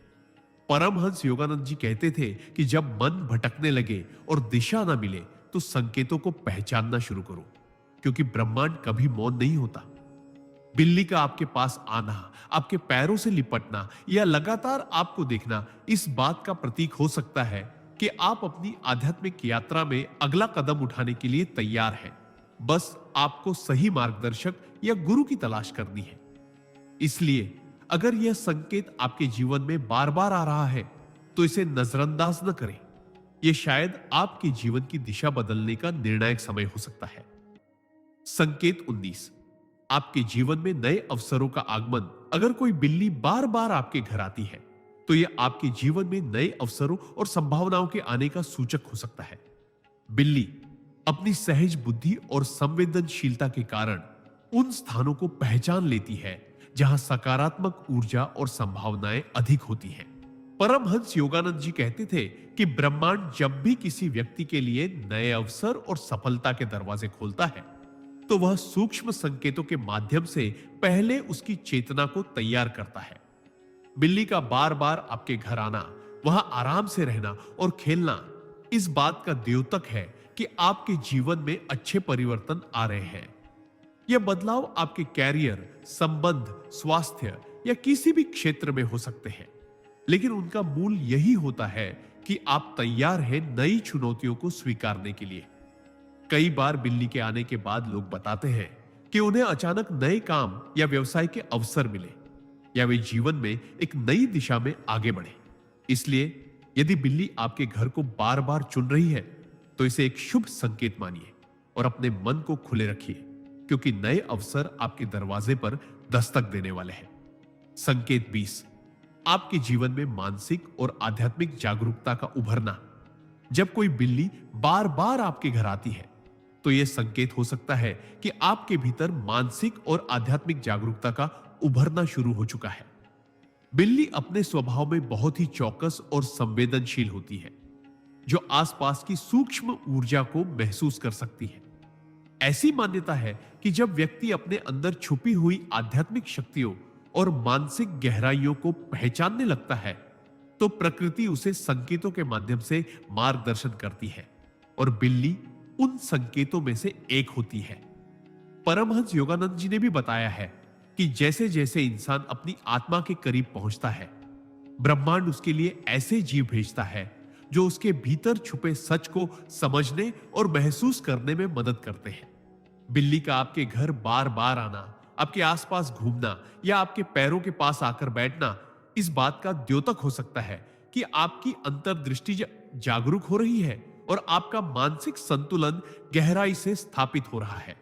परमहंस योगानंद जी कहते थे कि जब मन भटकने लगे और दिशा ना मिले तो संकेतों को पहचानना शुरू करो, क्योंकि ब्रह्मांड कभी मौन नहीं होता। बिल्ली का आपके पास आना, आपके पैरों से लिपटना या लगातार आपको देखना इस बात का प्रतीक हो सकता है कि आप अपनी आध्यात्मिक यात्रा में अगला कदम उठाने के लिए तैयार हैं। बस आपको सही मार्गदर्शक या गुरु की तलाश करनी है। इसलिए अगर यह संकेत आपके जीवन में बार बार आ रहा है तो इसे नजरअंदाज न करें। यह शायद आपके जीवन की दिशा बदलने का निर्णायक समय हो सकता है। संकेत 19, आपके जीवन में नए अवसरों का आगमन। अगर कोई बिल्ली बार बार आपके घर आती है तो यह आपके जीवन में नए अवसरों और संभावनाओं के आने का सूचक हो सकता है। बिल्ली अपनी सहज बुद्धि और संवेदनशीलता के कारण उन स्थानों को पहचान लेती है जहां सकारात्मक ऊर्जा और संभावनाएं अधिक होती हैं। परमहंस योगानंद जी कहते थे कि ब्रह्मांड जब भी किसी व्यक्ति के लिए नए अवसर और सफलता के दरवाजे खोलता है तो वह सूक्ष्म संकेतों के माध्यम से पहले उसकी चेतना को तैयार करता है। बिल्ली का बार बार आपके घर आना, वहां आराम से रहना और खेलना इस बात का द्योतक है कि आपके जीवन में अच्छे परिवर्तन आ रहे हैं। यह बदलाव आपके कैरियर, संबंध, स्वास्थ्य या किसी भी क्षेत्र में हो सकते हैं, लेकिन उनका मूल यही होता है कि आप तैयार हैं नई चुनौतियों को स्वीकारने के लिए। कई बार बिल्ली के आने के बाद लोग बताते हैं कि उन्हें अचानक नए काम या व्यवसाय के अवसर मिले या वे जीवन में एक नई दिशा में आगे बढ़े। इसलिए यदि बिल्ली आपके घर को बार बार चुन रही है तो इसे एक शुभ संकेत मानिए और अपने मन को खुले रखिए, क्योंकि नए अवसर आपके दरवाजे पर दस्तक देने वाले हैं। संकेत 20, आपके जीवन में मानसिक और आध्यात्मिक जागरूकता का उभरना। जब कोई बिल्ली बार बार आपके घर आती है तो यह संकेत हो सकता है कि आपके भीतर मानसिक और आध्यात्मिक जागरूकता का उभरना शुरू हो चुका है। बिल्ली अपने स्वभाव में बहुत ही चौकस और संवेदनशील होती है, जो आसपास की सूक्ष्म ऊर्जा को महसूस कर सकती है। ऐसी मान्यता है कि जब व्यक्ति अपने अंदर छुपी हुई आध्यात्मिक शक्तियों और मानसिक गहराइयों को पहचानने लगता है तो प्रकृति उसे संकेतों के माध्यम से मार्गदर्शन करती है और बिल्ली उन संकेतों में से एक होती है। परमहंस योगानंद जी ने भी बताया है कि जैसे जैसे इंसान अपनी आत्मा के करीब पहुंचता है, ब्रह्मांड उसके लिए ऐसे जीव भेजता है जो उसके भीतर छुपे सच को समझने और महसूस करने में मदद करते हैं। बिल्ली का आपके घर बार बार आना, आपके आसपास घूमना या आपके पैरों के पास आकर बैठना इस बात का द्योतक हो सकता है कि आपकी अंतर्दृष्टि जागरूक हो रही है और आपका मानसिक संतुलन गहराई से स्थापित हो रहा है।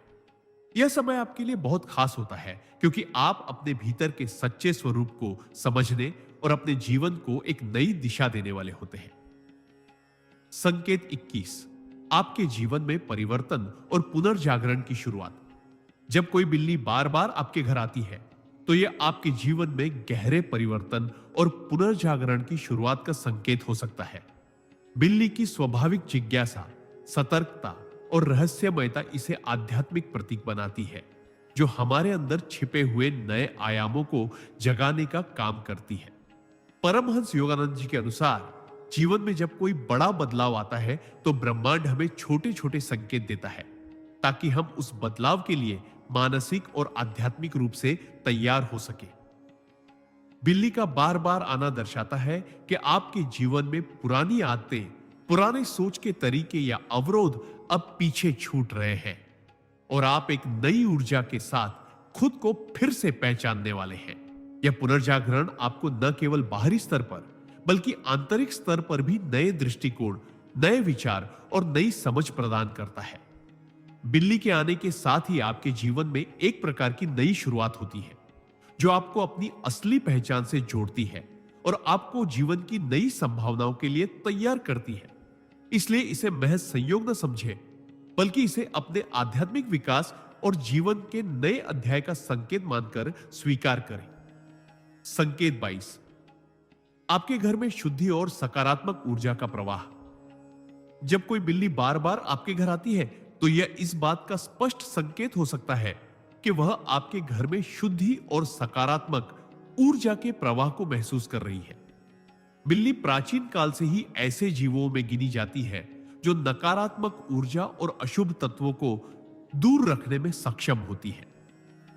यह समय आपके लिए बहुत खास होता है क्योंकि आप अपने भीतर के सच्चे स्वरूप को समझने और अपने जीवन को एक नई दिशा देने वाले होते हैं। संकेत 21, आपके जीवन में परिवर्तन और पुनर्जागरण की शुरुआत। जब कोई बिल्ली बार बार आपके घर आती है तो यह आपके जीवन में गहरे परिवर्तन और पुनर्जागरण की शुरुआत का संकेत हो सकता है। बिल्ली की स्वाभाविक जिज्ञासा, सतर्कता और रहस्यमयता इसे आध्यात्मिक प्रतीक बनाती है जो हमारे अंदर छिपे हुए नए आयामों को जगाने का काम करती है। परमहंस योगानंद जी के अनुसार जीवन में जब कोई बड़ा बदलाव आता है तो ब्रह्मांड हमें छोटे छोटे संकेत देता है ताकि हम उस बदलाव के लिए मानसिक और आध्यात्मिक रूप से तैयार हो सके। बिल्ली का बार बार आना दर्शाता है कि आपके जीवन में पुरानी आदतें, पुराने सोच के तरीके या अवरोध अब पीछे छूट रहे हैं और आप एक नई ऊर्जा के साथ खुद को फिर से पहचानने वाले हैं। यह पुनर्जागरण आपको न केवल बाहरी स्तर पर बल्कि आंतरिक स्तर पर भी नए दृष्टिकोण, नए विचार और नई समझ प्रदान करता है। बिल्ली के आने के साथ ही आपके जीवन में एक प्रकार की नई शुरुआत होती है जो आपको अपनी असली पहचान से जोड़ती है और आपको जीवन की नई संभावनाओं के लिए तैयार करती है। इसलिए इसे महज संयोग न समझे बल्कि इसे अपने आध्यात्मिक विकास और जीवन के नए अध्याय का संकेत मानकर स्वीकार करें। संकेत 22, आपके घर में शुद्धि और सकारात्मक ऊर्जा का प्रवाह। जब कोई बिल्ली बार बार आपके घर आती है तो यह इस बात का स्पष्ट संकेत हो सकता है कि वह आपके घर में शुद्धि और सकारात्मक ऊर्जा के प्रवाह को महसूस कर रही है। बिल्ली प्राचीन काल से ही ऐसे जीवों में गिनी जाती है जो नकारात्मक ऊर्जा और अशुभ तत्वों को दूर रखने में सक्षम होती है।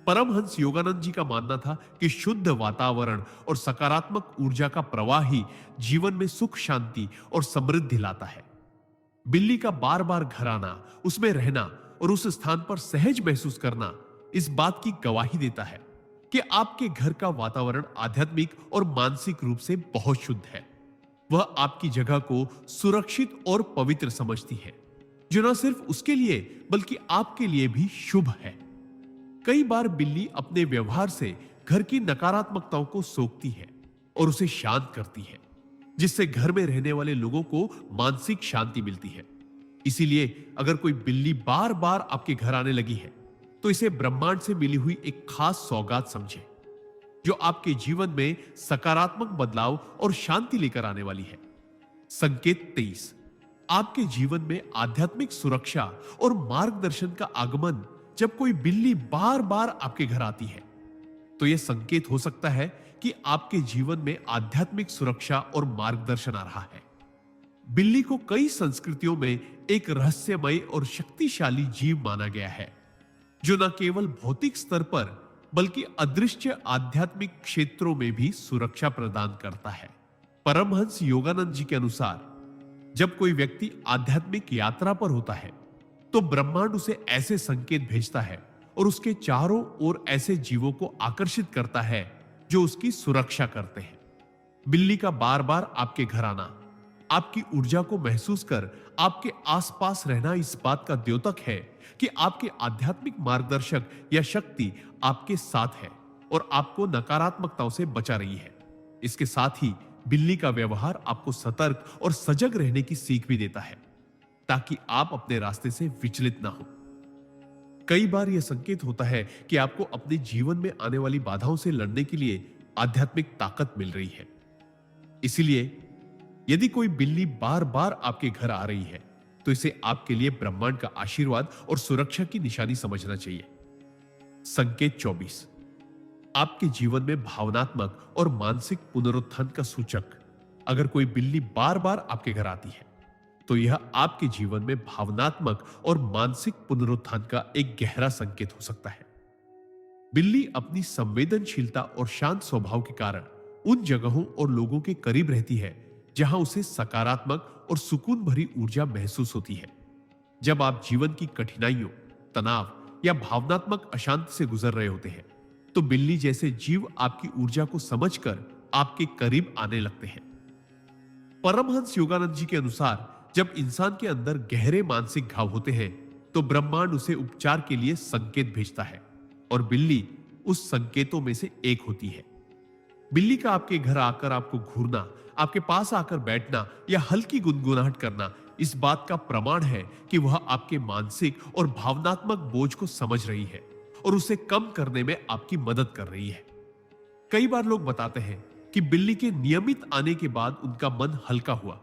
परमहंस योगानंद जी का मानना था कि शुद्ध वातावरण और सकारात्मक ऊर्जा का प्रवाह ही जीवन में सुख, शांति और समृद्धि लाता है। बिल्ली का बार बार घर आना, उसमें रहना और उस स्थान पर सहज महसूस करना इस बात की गवाही देता है कि आपके घर का वातावरण आध्यात्मिक और मानसिक रूप से बहुत शुद्ध है। वह आपकी जगह को सुरक्षित और पवित्र समझती है जो न सिर्फ उसके लिए बल्कि आपके लिए भी शुभ है। कई बार बिल्ली अपने व्यवहार से घर की नकारात्मकताओं को सोखती है और उसे शांत करती है, जिससे घर में रहने वाले लोगों को मानसिक शांति मिलती है। इसीलिए अगर कोई बिल्ली बार बार आपके घर आने लगी है तो इसे ब्रह्मांड से मिली हुई एक खास सौगात समझे जो आपके जीवन में सकारात्मक बदलाव और शांति लेकर आने वाली है। संकेत 23, आपके जीवन में आध्यात्मिक सुरक्षा और मार्गदर्शन का आगमन। जब कोई बिल्ली बार बार आपके घर आती है तो यह संकेत हो सकता है कि आपके जीवन में आध्यात्मिक सुरक्षा और मार्गदर्शन आ रहा है। बिल्ली को कई संस्कृतियों में एक रहस्यमय और शक्तिशाली जीव माना गया है जो न केवल भौतिक स्तर पर बल्कि अदृश्य आध्यात्मिक क्षेत्रों में भी सुरक्षा प्रदान करता है। परमहंस योगानंद जी के अनुसार जब कोई व्यक्ति आध्यात्मिक यात्रा पर होता है तो ब्रह्मांड उसे ऐसे संकेत भेजता है और उसके चारों ओर ऐसे जीवों को आकर्षित करता है जो उसकी सुरक्षा करते हैं। बिल्ली का बार बार आपके घर आना, आपकी ऊर्जा को महसूस कर आपके आसपास रहना इस बात का द्योतक है कि आपके आध्यात्मिक मार्गदर्शक या शक्ति आपके साथ है और आपको नकारात्मकताओं से बचा रही है। इसके साथ ही बिल्ली का व्यवहार आपको सतर्क और सजग रहने की सीख भी देता है ताकि आप अपने रास्ते से विचलित ना हो। कई बार यह संकेत होता है कि आपको अपने जीवन में आने वाली बाधाओं से लड़ने के लिए आध्यात्मिक ताकत मिल रही है। इसीलिए यदि कोई बिल्ली बार बार आपके घर आ रही है तो इसे आपके लिए ब्रह्मांड का आशीर्वाद और सुरक्षा की निशानी समझना चाहिए। संकेत 24, आपके जीवन में भावनात्मक और मानसिक पुनरुत्थान का सूचक। अगर कोई बिल्ली बार बार आपके घर आती है तो यह आपके जीवन में भावनात्मक और मानसिक पुनरुत्थान का एक गहरा संकेत हो सकता है। बिल्ली अपनी संवेदनशीलता और शांत स्वभाव के कारण उन जगहों और लोगों के करीब रहती है जहां उसे सकारात्मक और सुकून भरी ऊर्जा महसूस होती है। जब आप जीवन की कठिनाइयों, तनाव या भावनात्मक अशांति से गुजर रहे होते हैं, तो बिल्ली जैसे जीव आपकी ऊर्जा को समझकर आपके करीब आने लगते हैं। परमहंस योगानंद जी के अनुसार जब इंसान के अंदर गहरे मानसिक घाव होते हैं, तो ब्रह्मांड उसे उपचार के लिए संकेत भेजता है और बिल्ली उस संकेतों में से एक होती है। बिल्ली का आपके घर आकर आपको घूरना, आपके पास आकर बैठना या हल्की गुनगुनाहट करना इस बात का प्रमाण है कि वह आपके मानसिक और भावनात्मक बोझ को समझ रही है और उसे कम करने में आपकी मदद कर रही है। कई बार लोग बताते हैं कि बिल्ली के नियमित आने के बाद उनका मन हल्का हुआ,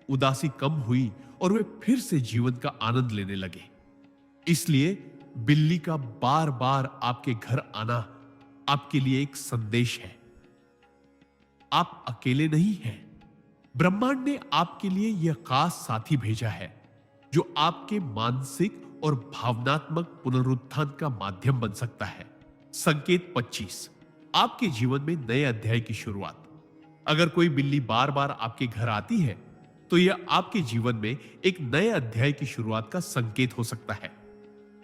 उदासी कम हुई और वे फिर से जीवन का आनंद लेने लगे। इसलिए बिल्ली का बार बार आपके घर आना आपके लिए एक संदेश है। आप अकेले नहीं हैं। ब्रह्मांड ने आपके लिए यह खास साथी भेजा है जो आपके मानसिक और भावनात्मक पुनरुत्थान का माध्यम बन सकता है। संकेत 25, आपके जीवन में नए अध्याय की शुरुआत। अगर कोई बिल्ली बार बार आपके घर आती है, तो यह आपके जीवन में एक नए अध्याय की शुरुआत का संकेत हो सकता है।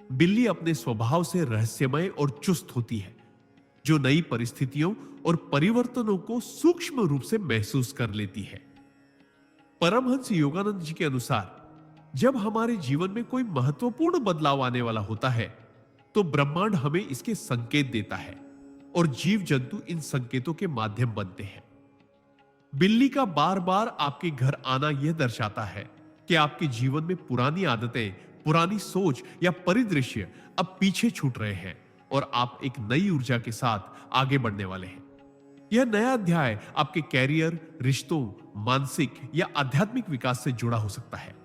बिल्ली अपने स्वभाव से रहस्यमय और चुस्त होती है, जो नई परिस्थितियों और परिवर्तनों को सूक्ष्म रूप से महसूस कर लेती है। परमहंस योगानंद जी के अनुसार जब हमारे जीवन में कोई महत्वपूर्ण बदलाव आने वाला होता है, तो ब्रह्मांड हमें इसके संकेत देता है और जीव जंतु इन संकेतों के माध्यम बनते हैं। बिल्ली का बार बार आपके घर आना यह दर्शाता है कि आपके जीवन में पुरानी आदतें, पुरानी सोच या परिदृश्य अब पीछे छूट रहे हैं और आप एक नई ऊर्जा के साथ आगे बढ़ने वाले हैं। यह नया अध्याय आपके कैरियर, रिश्तों, मानसिक या आध्यात्मिक विकास से जुड़ा हो सकता है।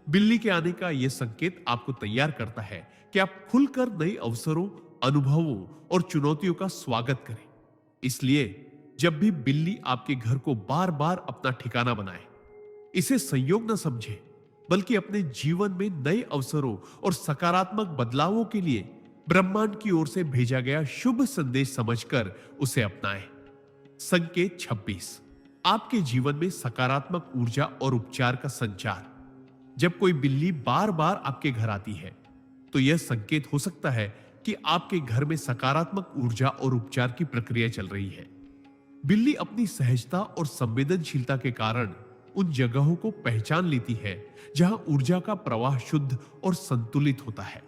बिल्ली के आने का यह संकेत आपको तैयार करता है कि आप खुलकर नए अवसरों, अनुभवों और चुनौतियों का स्वागत करें। इसलिए जब भी बिल्ली आपके घर को बार बार अपना ठिकाना बनाए, इसे संयोग न समझे, बल्कि अपने जीवन में नए अवसरों और सकारात्मक बदलावों के लिए ब्रह्मांड की ओर से भेजा गया शुभ संदेश समझकर उसे अपनाएं। संकेत 26, आपके जीवन में सकारात्मक ऊर्जा और उपचार का संचार। जब कोई बिल्ली बार बार आपके घर आती है, तो यह संकेत हो सकता है कि आपके घर में सकारात्मक ऊर्जा और उपचार की प्रक्रिया चल रही है। बिल्ली अपनी सहजता और संवेदनशीलता के कारण उन जगहों को पहचान लेती है जहां ऊर्जा का प्रवाह शुद्ध और संतुलित होता है।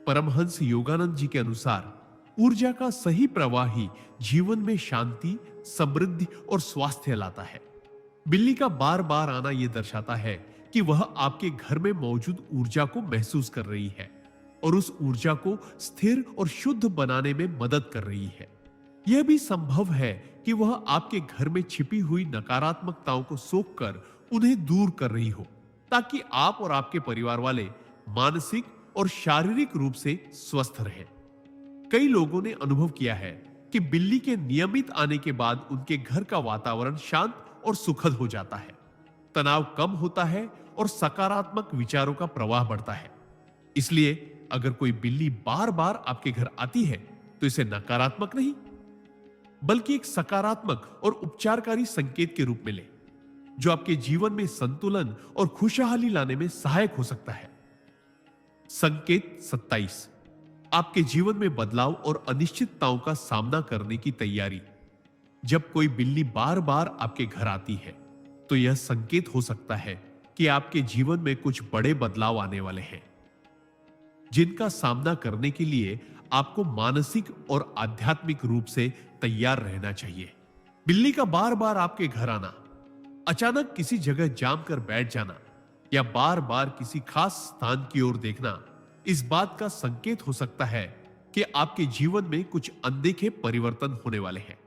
परमहंस योगानंद जी के अनुसार ऊर्जा का सही प्रवाह ही जीवन में शांति, समृद्धि और स्वास्थ्य लाता है। बिल्ली का बार बार आना यह दर्शाता है कि वह आपके घर में मौजूद ऊर्जा को महसूस कर रही है और उस ऊर्जा को स्थिर और शुद्ध बनाने में मदद कर रही है। यह भी संभव है कि वह आपके घर में छिपी हुई नकारात्मकताओं को सोखकर उन्हें दूर कर रही हो, ताकि आप और आपके परिवार वाले मानसिक और शारीरिक रूप से स्वस्थ रहें। कई लोगों ने अनुभव किया है कि बिल्ली के नियमित आने के बाद उनके घर का वातावरण शांत और सुखद हो जाता है, तनाव कम होता है और सकारात्मक विचारों का प्रवाह बढ़ता है। इसलिए अगर कोई बिल्ली बार बार आपके घर आती है, तो इसे नकारात्मक नहीं, बल्कि एक सकारात्मक और उपचारकारी संकेत के रूप में ले, जो आपके जीवन में संतुलन और खुशहाली लाने में सहायक हो सकता है। संकेत 27, आपके जीवन में बदलाव और अनिश्चितताओं का सामना करने की तैयारी। जब कोई बिल्ली बार बार आपके घर आती है, तो यह संकेत हो सकता है कि आपके जीवन में कुछ बड़े बदलाव आने वाले हैं, जिनका सामना करने के लिए आपको मानसिक और आध्यात्मिक रूप से तैयार रहना चाहिए। बिल्ली का बार बार आपके घर आना, अचानक किसी जगह जाम कर बैठ जाना या बार बार किसी खास स्थान की ओर देखना इस बात का संकेत हो सकता है कि आपके जीवन में कुछ अनदेखे परिवर्तन होने वाले हैं।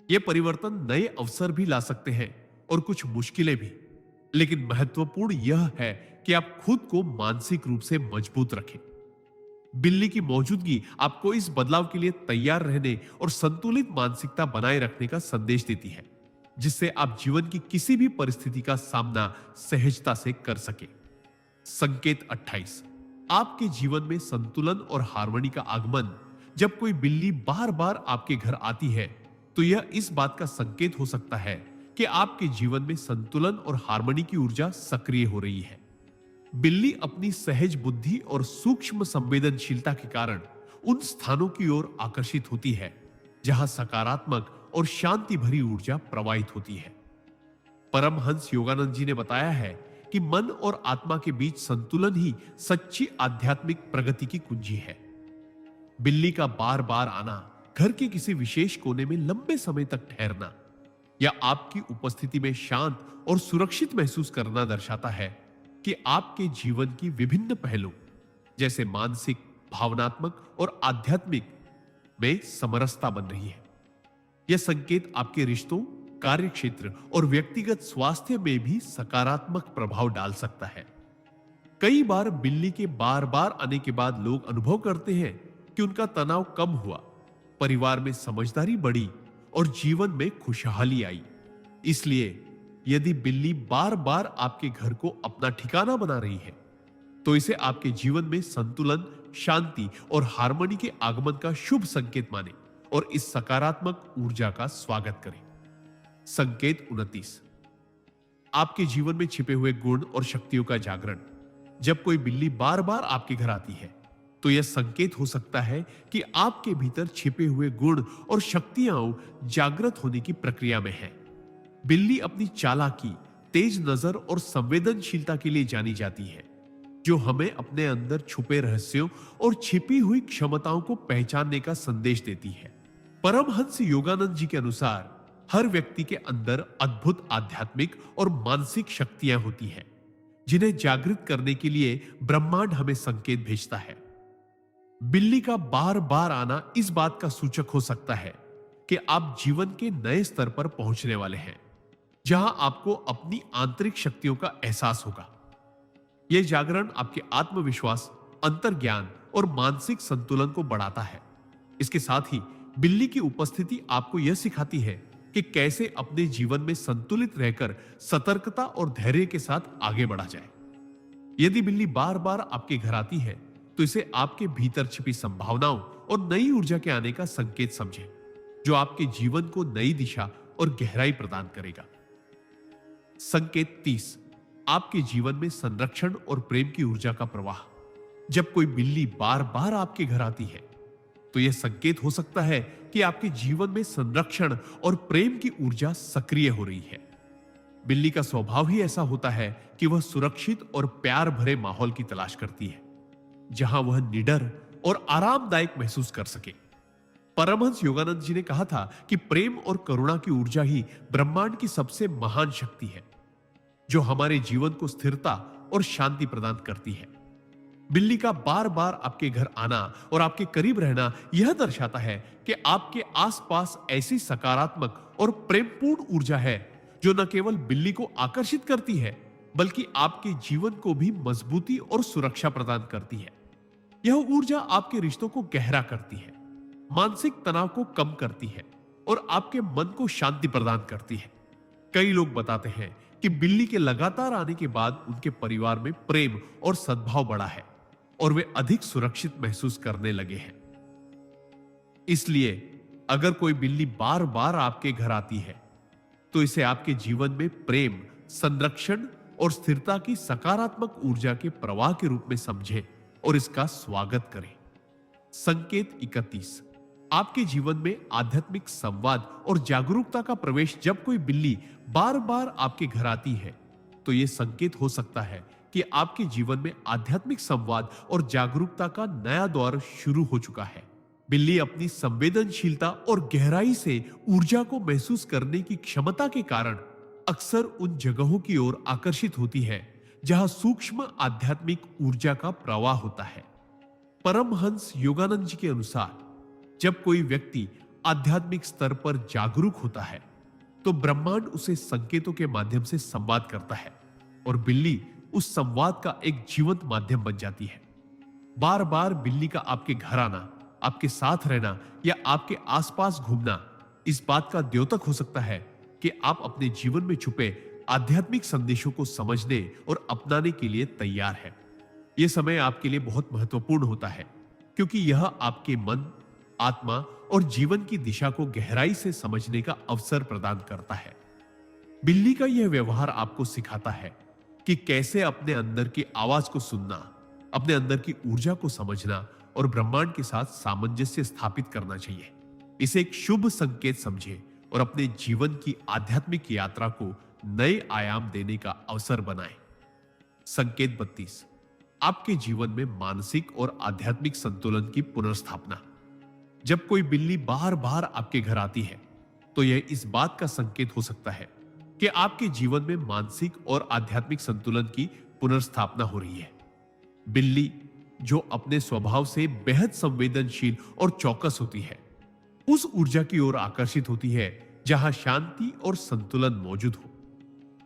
ये परिवर्तन नए अवसर भी ला सकते हैं और कुछ मुश्किलें भी, लेकिन महत्वपूर्ण यह है कि आप खुद को मानसिक रूप से मजबूत रखें। बिल्ली की मौजूदगी आपको इस बदलाव के लिए तैयार रहने और संतुलित मानसिकता बनाए रखने का संदेश देती है, जिससे आप जीवन की किसी भी परिस्थिति का सामना सहजता से कर सके। संकेत 28, आपके जीवन में संतुलन और हार्मनी का आगमन जब कोई बिल्ली बार बार आपके घर आती है तो यह इस बात का संकेत हो सकता है कि आपके जीवन में संतुलन और हार्मनी की ऊर्जा सक्रिय हो रही है। बिल्ली अपनी सहज बुद्धि और सूक्ष्म संवेदनशीलता के कारण उन स्थानों की ओर आकर्षित होती है जहां सकारात्मक और शांति भरी ऊर्जा प्रवाहित होती है। परमहंस योगानंद जी ने बताया है कि मन और आत्मा के बीच संतुलन ही सच्ची आध्यात्मिक प्रगति की कुंजी है। बिल्ली का बार बार आना, घर के किसी विशेष कोने में लंबे समय तक ठहरना या आपकी उपस्थिति में शांत और सुरक्षित महसूस करना दर्शाता है कि आपके जीवन की विभिन्न पहलुओं जैसे मानसिक, भावनात्मक और आध्यात्मिक में समरसता बन रही है। यह संकेत आपके रिश्तों, कार्यक्षेत्र और व्यक्तिगत स्वास्थ्य में भी सकारात्मक प्रभाव डाल सकता है। कई बार बिल्ली के बार बार आने के बाद लोग अनुभव करते हैं कि उनका तनाव कम हुआ, परिवार में समझदारी बढ़ी और जीवन में खुशहाली आई। इसलिए यदि बिल्ली बार बार आपके घर को अपना ठिकाना बना रही है तो इसे आपके जीवन में संतुलन, शांति और हार्मनी के आगमन का शुभ संकेत माने और इस सकारात्मक ऊर्जा का स्वागत करें। संकेत 29, आपके जीवन में छिपे हुए गुण और शक्तियों का जागरण। जब कोई बिल्ली बार बार आपके घर आती है तो यह संकेत हो सकता है कि आपके भीतर छिपे हुए गुण और शक्तियां जागृत होने की प्रक्रिया में है। बिल्ली अपनी चालाकी, तेज नजर और संवेदनशीलता के लिए जानी जाती है, जो हमें अपने अंदर छुपे रहस्यों और छिपी हुई क्षमताओं को पहचानने का संदेश देती है। परमहंस योगानंद जी के अनुसार हर व्यक्ति के अंदर अद्भुत आध्यात्मिक और मानसिक शक्तियां होती हैं, जिन्हें जागृत करने के लिए ब्रह्मांड हमें संकेत भेजता है। बिल्ली का बार बार आना इस बात का सूचक हो सकता है कि आप जीवन के नए स्तर पर पहुंचने वाले हैं, जहां आपको अपनी आंतरिक शक्तियों का एहसास होगा। यह जागरण आपके आत्मविश्वास, अंतर्ज्ञान और मानसिक संतुलन को बढ़ाता है। इसके साथ ही बिल्ली की उपस्थिति आपको यह सिखाती है कि कैसे अपने जीवन में संतुलित रहकर सतर्कता और धैर्य के साथ आगे बढ़ा जाए। यदि बिल्ली बार बार आपके घर आती है तो इसे आपके भीतर छिपी संभावनाओं और नई ऊर्जा के आने का संकेत समझें, जो आपके जीवन को नई दिशा और गहराई प्रदान करेगा। संकेत 30, आपके जीवन में संरक्षण और प्रेम की ऊर्जा का प्रवाह। जब कोई बिल्ली बार बार आपके घर आती है तो यह संकेत हो सकता है कि आपके जीवन में संरक्षण और प्रेम की ऊर्जा सक्रिय हो रही है। बिल्ली का स्वभाव ही ऐसा होता है कि वह सुरक्षित और प्यार भरे माहौल की तलाश करती है, जहां वह निडर और आरामदायक महसूस कर सके। परमहंस योगानंद जी ने कहा था कि प्रेम और करुणा की ऊर्जा ही ब्रह्मांड की सबसे महान शक्ति है, जो हमारे जीवन को स्थिरता और शांति प्रदान करती है। बिल्ली का बार बार आपके घर आना और आपके करीब रहना यह दर्शाता है कि आपके आसपास ऐसी सकारात्मक और प्रेमपूर्ण ऊर्जा है जो न केवल बिल्ली को आकर्षित करती है, बल्कि आपके जीवन को भी मजबूती और सुरक्षा प्रदान करती है। यह ऊर्जा आपके रिश्तों को गहरा करती है, मानसिक तनाव को कम करती है और आपके मन को शांति प्रदान करती है। कई लोग बताते हैं कि बिल्ली के लगातार आने के बाद उनके परिवार में प्रेम और सद्भाव बढ़ा है और वे अधिक सुरक्षित महसूस करने लगे हैं। इसलिए अगर कोई बिल्ली बार बार आपके घर आती है तो इसे आपके जीवन में प्रेम, संरक्षण और स्थिरता की सकारात्मक ऊर्जा के प्रवाह के रूप में समझें और इसका स्वागत करें। संकेत 31, आपके जीवन में आध्यात्मिक संवाद और जागरूकता का प्रवेश। जब कोई बिल्ली बार बार आपके घर आती है तो यह संकेत हो सकता है कि आपके जीवन में आध्यात्मिक संवाद और जागरूकता का नया दौर शुरू हो चुका है। बिल्ली अपनी संवेदनशीलता और गहराई से ऊर्जा को महसूस करने की क्षमता के कारण अक्सर उन जगहों की ओर आकर्षित होती है जहां सूक्ष्म आध्यात्मिक ऊर्जा का प्रवाह होता है। परमहंस योगानंद जी के अनुसार जब कोई व्यक्ति आध्यात्मिक स्तर पर जागरूक होता है तो ब्रह्मांड उसे संकेतों के माध्यम से संवाद करता है और बिल्ली उस संवाद का एक जीवंत माध्यम बन जाती है। बार बार बिल्ली का आपके घर आना, आपके साथ रहना या आपके आसपास घूमना इस बात का द्योतक हो सकता है कि आप अपने जीवन में छुपे आध्यात्मिक संदेशों को समझने और अपनाने के लिए तैयार हैं। यह समय आपके लिए बहुत महत्वपूर्ण होता है क्योंकि यह आपके मन, आत्मा और जीवन की दिशा को गहराई से समझने का अवसर प्रदान करता है। बिल्ली का यह व्यवहार आपको सिखाता है कि कैसे अपने अंदर की आवाज को सुनना, अपने अंदर की ऊर्जा को समझना और ब्रह्मांड के साथ सामंजस्य स्थापित करना चाहिए। इसे एक शुभ संकेत समझे और अपने जीवन की आध्यात्मिक यात्रा को नए आयाम देने का अवसर बनाएं। संकेत 32, आपके जीवन में मानसिक और आध्यात्मिक संतुलन की पुनर्स्थापना। जब कोई बिल्ली बार बार आपके घर आती है तो यह इस बात का संकेत हो सकता है कि आपके जीवन में मानसिक और आध्यात्मिक संतुलन की पुनर्स्थापना हो रही है। बिल्ली, जो अपने स्वभाव से बेहद संवेदनशील और चौकस होती है, उस ऊर्जा की ओर आकर्षित होती है जहां शांति और संतुलन मौजूद हो।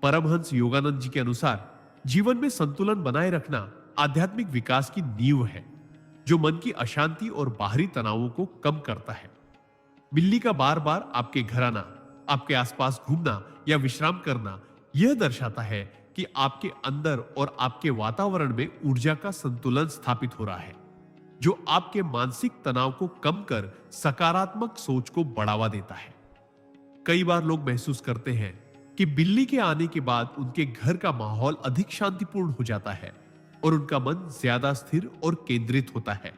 परमहंस योगानंद जी के अनुसार जीवन में संतुलन बनाए रखना आध्यात्मिक विकास की नींव है, जो मन की अशांति और बाहरी तनावों को कम करता है। बिल्ली का बार बार आपके घर आना, आपके आसपास घूमना या विश्राम करना यह दर्शाता है कि आपके अंदर और आपके वातावरण में ऊर्जा का संतुलन स्थापित हो रहा है, जो आपके मानसिक तनाव को कम कर सकारात्मक सोच को बढ़ावा देता है। कई बार लोग महसूस करते हैं कि बिल्ली के आने के बाद उनके घर का माहौल अधिक शांतिपूर्ण हो जाता है और उनका मन ज्यादा स्थिर और केंद्रित होता है।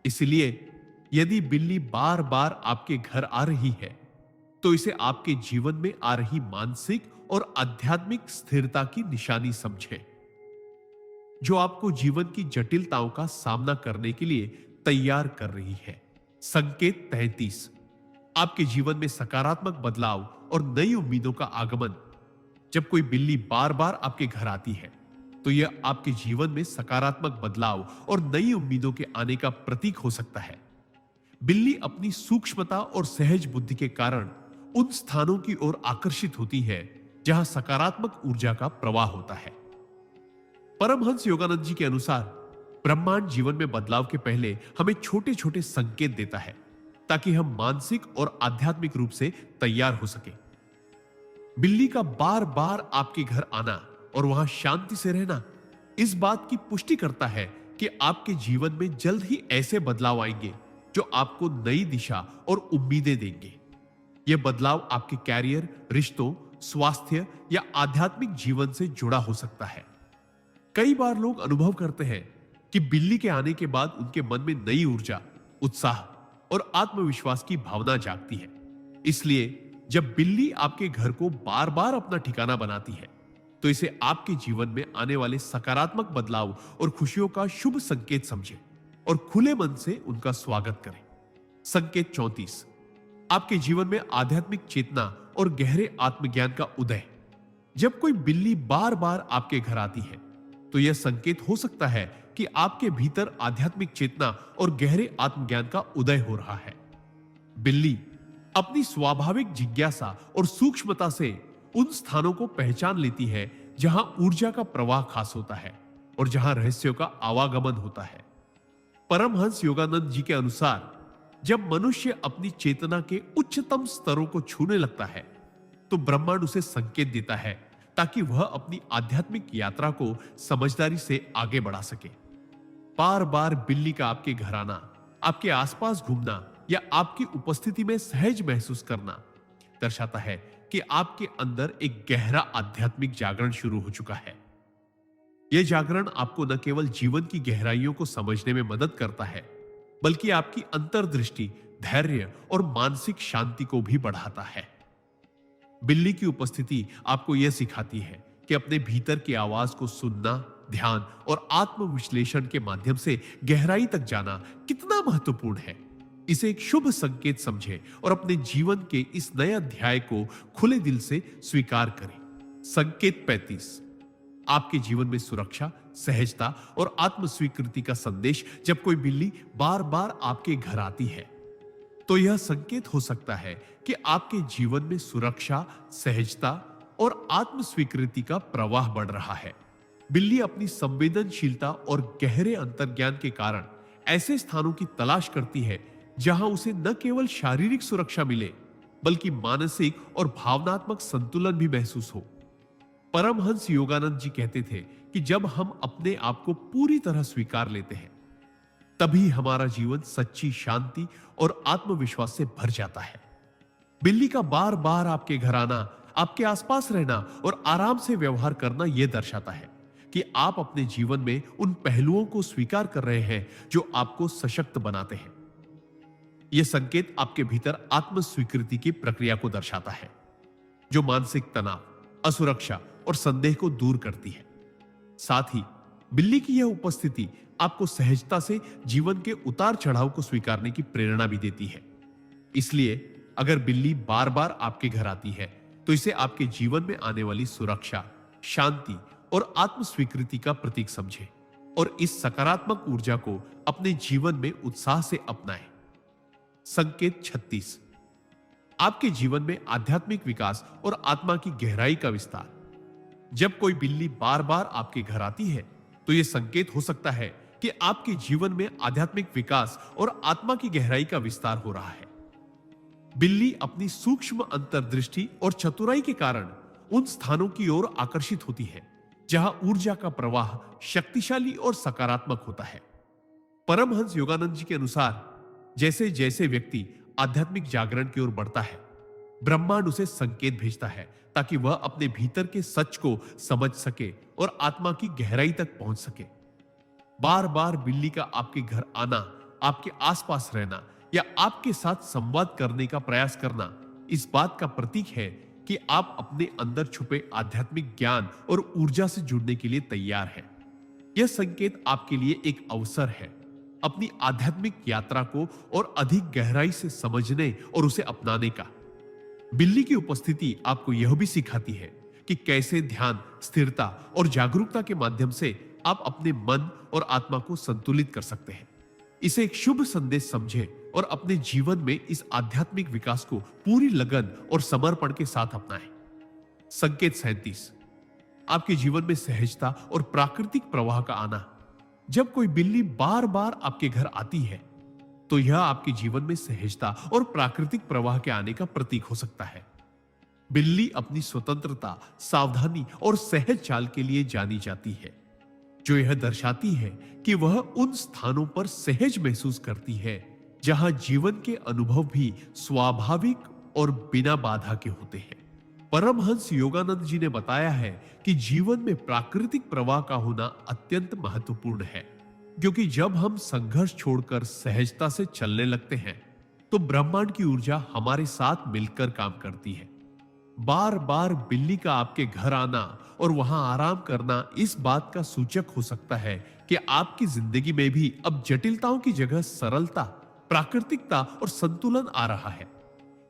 इसलिए यदि बिल्ली बार बार आपके घर आ रही है तो इसे आपके जीवन में आ रही मानसिक और आध्यात्मिक स्थिरता की निशानी समझें, जो आपको जीवन की जटिलताओं का सामना करने के लिए तैयार कर रही है। संकेत 33, आपके जीवन में सकारात्मक बदलाव और नई उम्मीदों का आगमन। जब कोई बिल्ली बार बार आपके घर आती है तो यह आपके जीवन में सकारात्मक बदलाव और नई उम्मीदों के आने का प्रतीक हो सकता है। बिल्ली अपनी सूक्ष्मता और सहज बुद्धि के कारण उन स्थानों की ओर आकर्षित होती है जहां सकारात्मक ऊर्जा का प्रवाह होता है। परमहंस योगानंद जी के अनुसार ब्रह्मांड जीवन में बदलाव के पहले हमें छोटे छोटे संकेत देता है ताकि हम मानसिक और आध्यात्मिक रूप से तैयार हो सके। बिल्ली का बार बार आपके घर आना और वहां शांति से रहना इस बात की पुष्टि करता है कि आपके जीवन में जल्द ही ऐसे बदलाव आएंगे जो आपको नई दिशा और उम्मीदें देंगे। यह बदलाव आपके कैरियर, रिश्तों, स्वास्थ्य या आध्यात्मिक जीवन से जुड़ा हो सकता है। कई बार लोग अनुभव करते हैं कि बिल्ली के आने के बाद उनके मन में नई ऊर्जा, उत्साह और आत्मविश्वास की भावना जागती है। इसलिए जब बिल्ली आपके घर को बार बार अपना ठिकाना बनाती है तो इसे आपके जीवन में आने वाले सकारात्मक बदलाव और खुशियों का शुभ संकेत समझें और खुले मन से उनका स्वागत करें। संकेत 34, आपके जीवन में आध्यात्मिक चेतना और गहरे आत्मज्ञान का उदय। जब कोई बिल्ली बार बार आपके घर आती है तो यह संकेत हो सकता है कि आपके भीतर आध्यात्मिक चेतना और गहरे आत्मज्ञान का उदय हो रहा है। बिल्ली अपनी स्वाभाविक जिज्ञासा और सूक्ष्मता से उन स्थानों को पहचान लेती है जहां ऊर्जा का प्रवाह खास होता है और जहां रहस्यों का आवागमन होता है। परमहंस योगानंद जी के अनुसार जब मनुष्य अपनी चेतना के उच्चतम स्तरों को छूने लगता है तो ब्रह्मांड उसे संकेत देता है ताकि वह अपनी आध्यात्मिक यात्रा को समझदारी से आगे बढ़ा सके। बार बार बिल्ली का आपके घर आना, आपके आसपास घूमना या आपकी उपस्थिति में सहज महसूस करना दर्शाता है कि आपके अंदर एक गहरा आध्यात्मिक जागरण शुरू हो चुका है। यह जागरण आपको न केवल जीवन की गहराइयों को समझने में मदद करता है, बल्कि आपकी अंतर्दृष्टि, धैर्य और मानसिक शांति को भी बढ़ाता है। बिल्ली की उपस्थिति आपको यह सिखाती है कि अपने भीतर की आवाज को सुनना, ध्यान और आत्मविश्लेषण के माध्यम से गहराई तक जाना कितना महत्वपूर्ण है। इसे एक शुभ संकेत समझें और अपने जीवन के इस नए अध्याय को खुले दिल से स्वीकार करें। संकेत 35, आपके जीवन में सुरक्षा, सहजता और आत्म स्वीकृति का संदेश। जब कोई बिल्ली बार बार आपके घर आती है तो यह संकेत हो सकता है कि आपके जीवन में सुरक्षा, सहजता और आत्म स्वीकृति का प्रवाह बढ़ रहा है। बिल्ली अपनी संवेदनशीलता और गहरे अंतर्ज्ञान के कारण ऐसे स्थानों की तलाश करती है जहां उसे न केवल शारीरिक सुरक्षा मिले बल्कि मानसिक और भावनात्मक संतुलन भी महसूस हो। परमहंस योगानंद जी कहते थे कि जब हम अपने आप को पूरी तरह स्वीकार लेते हैं तभी हमारा जीवन सच्ची शांति और आत्मविश्वास से भर जाता है। बिल्ली का बार बार आपके घर आना, आपके आसपास रहना और आराम से व्यवहार करना यह दर्शाता है कि आप अपने जीवन में उन पहलुओं को स्वीकार कर रहे हैं जो आपको सशक्त बनाते हैं। यह संकेत आपके भीतर आत्म स्वीकृति की प्रक्रिया को दर्शाता है, जो मानसिक तनाव, असुरक्षा और संदेह को दूर करती है। साथ ही बिल्ली की यह उपस्थिति आपको सहजता से जीवन के उतार चढ़ाव को स्वीकारने की प्रेरणा भी देती है। इसलिए अगर बिल्ली बार बार आपके घर आती है तो इसे आपके जीवन में आने वाली सुरक्षा, शांति और आत्म स्वीकृति का प्रतीक समझें और इस सकारात्मक ऊर्जा को अपने जीवन में उत्साह से अपनाएं। संकेत 36, आपके जीवन में आध्यात्मिक विकास और आत्मा की गहराई का विस्तार। जब कोई बिल्ली बार बार आपके घर आती है तो यह संकेत हो सकता है कि आपके जीवन में आध्यात्मिक विकास और आत्मा की गहराई का विस्तार हो रहा है। बिल्ली अपनी सूक्ष्म अंतर्दृष्टि और चतुराई के कारण उन स्थानों की ओर आकर्षित होती है जहां ऊर्जा का प्रवाह शक्तिशाली और सकारात्मक होता है। परमहंस योगानंद जी के अनुसार जैसे जैसे व्यक्ति आध्यात्मिक जागरण की ओर बढ़ता है, ब्रह्मांड उसे संकेत भेजता है ताकि वह अपने भीतर के सच को समझ सके और आत्मा की गहराई तक पहुंच सके। बार बार बिल्ली का आपके घर आना, आपके आसपास रहना या आपके साथ संवाद करने का प्रयास करना इस बात का प्रतीक है कि आप अपने अंदर छुपे आध्यात्मिक ज्ञान और ऊर्जा से जुड़ने के लिए तैयार हैं। यह संकेत आपके लिए एक अवसर है अपनी आध्यात्मिक यात्रा को और अधिक गहराई से समझने और उसे अपनाने का। बिल्ली की उपस्थिति आपको यह भी सिखाती है कि कैसे ध्यान, स्थिरता और जागरूकता के माध्यम से आप अपने मन और आत्मा को संतुलित कर सकते हैं। इसे एक शुभ संदेश समझें और अपने जीवन में इस आध्यात्मिक विकास को पूरी लगन और समर्पण के साथ अपनाएं। संकेत 37, आपके जीवन में सहजता और प्राकृतिक प्रवाह का आना। जब कोई बिल्ली बार बार आपके घर आती है तो यह आपके जीवन में सहजता और प्राकृतिक प्रवाह के आने का प्रतीक हो सकता है। बिल्ली अपनी स्वतंत्रता, सावधानी और सहज चाल के लिए जानी जाती है, जो यह दर्शाती है कि वह उन स्थानों पर सहज महसूस करती है जहां जीवन के अनुभव भी स्वाभाविक और बिना बाधा के होते हैं। परमहंस योगानंद जी ने बताया है कि जीवन में प्राकृतिक प्रवाह का होना अत्यंत महत्वपूर्ण है, क्योंकि जब हम संघर्ष छोड़कर सहजता से चलने लगते हैं तो ब्रह्मांड की ऊर्जा हमारे साथ मिलकर काम करती है। बार बार बिल्ली का आपके घर आना और वहां आराम करना इस बात का सूचक हो सकता है कि आपकी जिंदगी में भी अब जटिलताओं की जगह सरलता, प्राकृतिकता और संतुलन आ रहा है।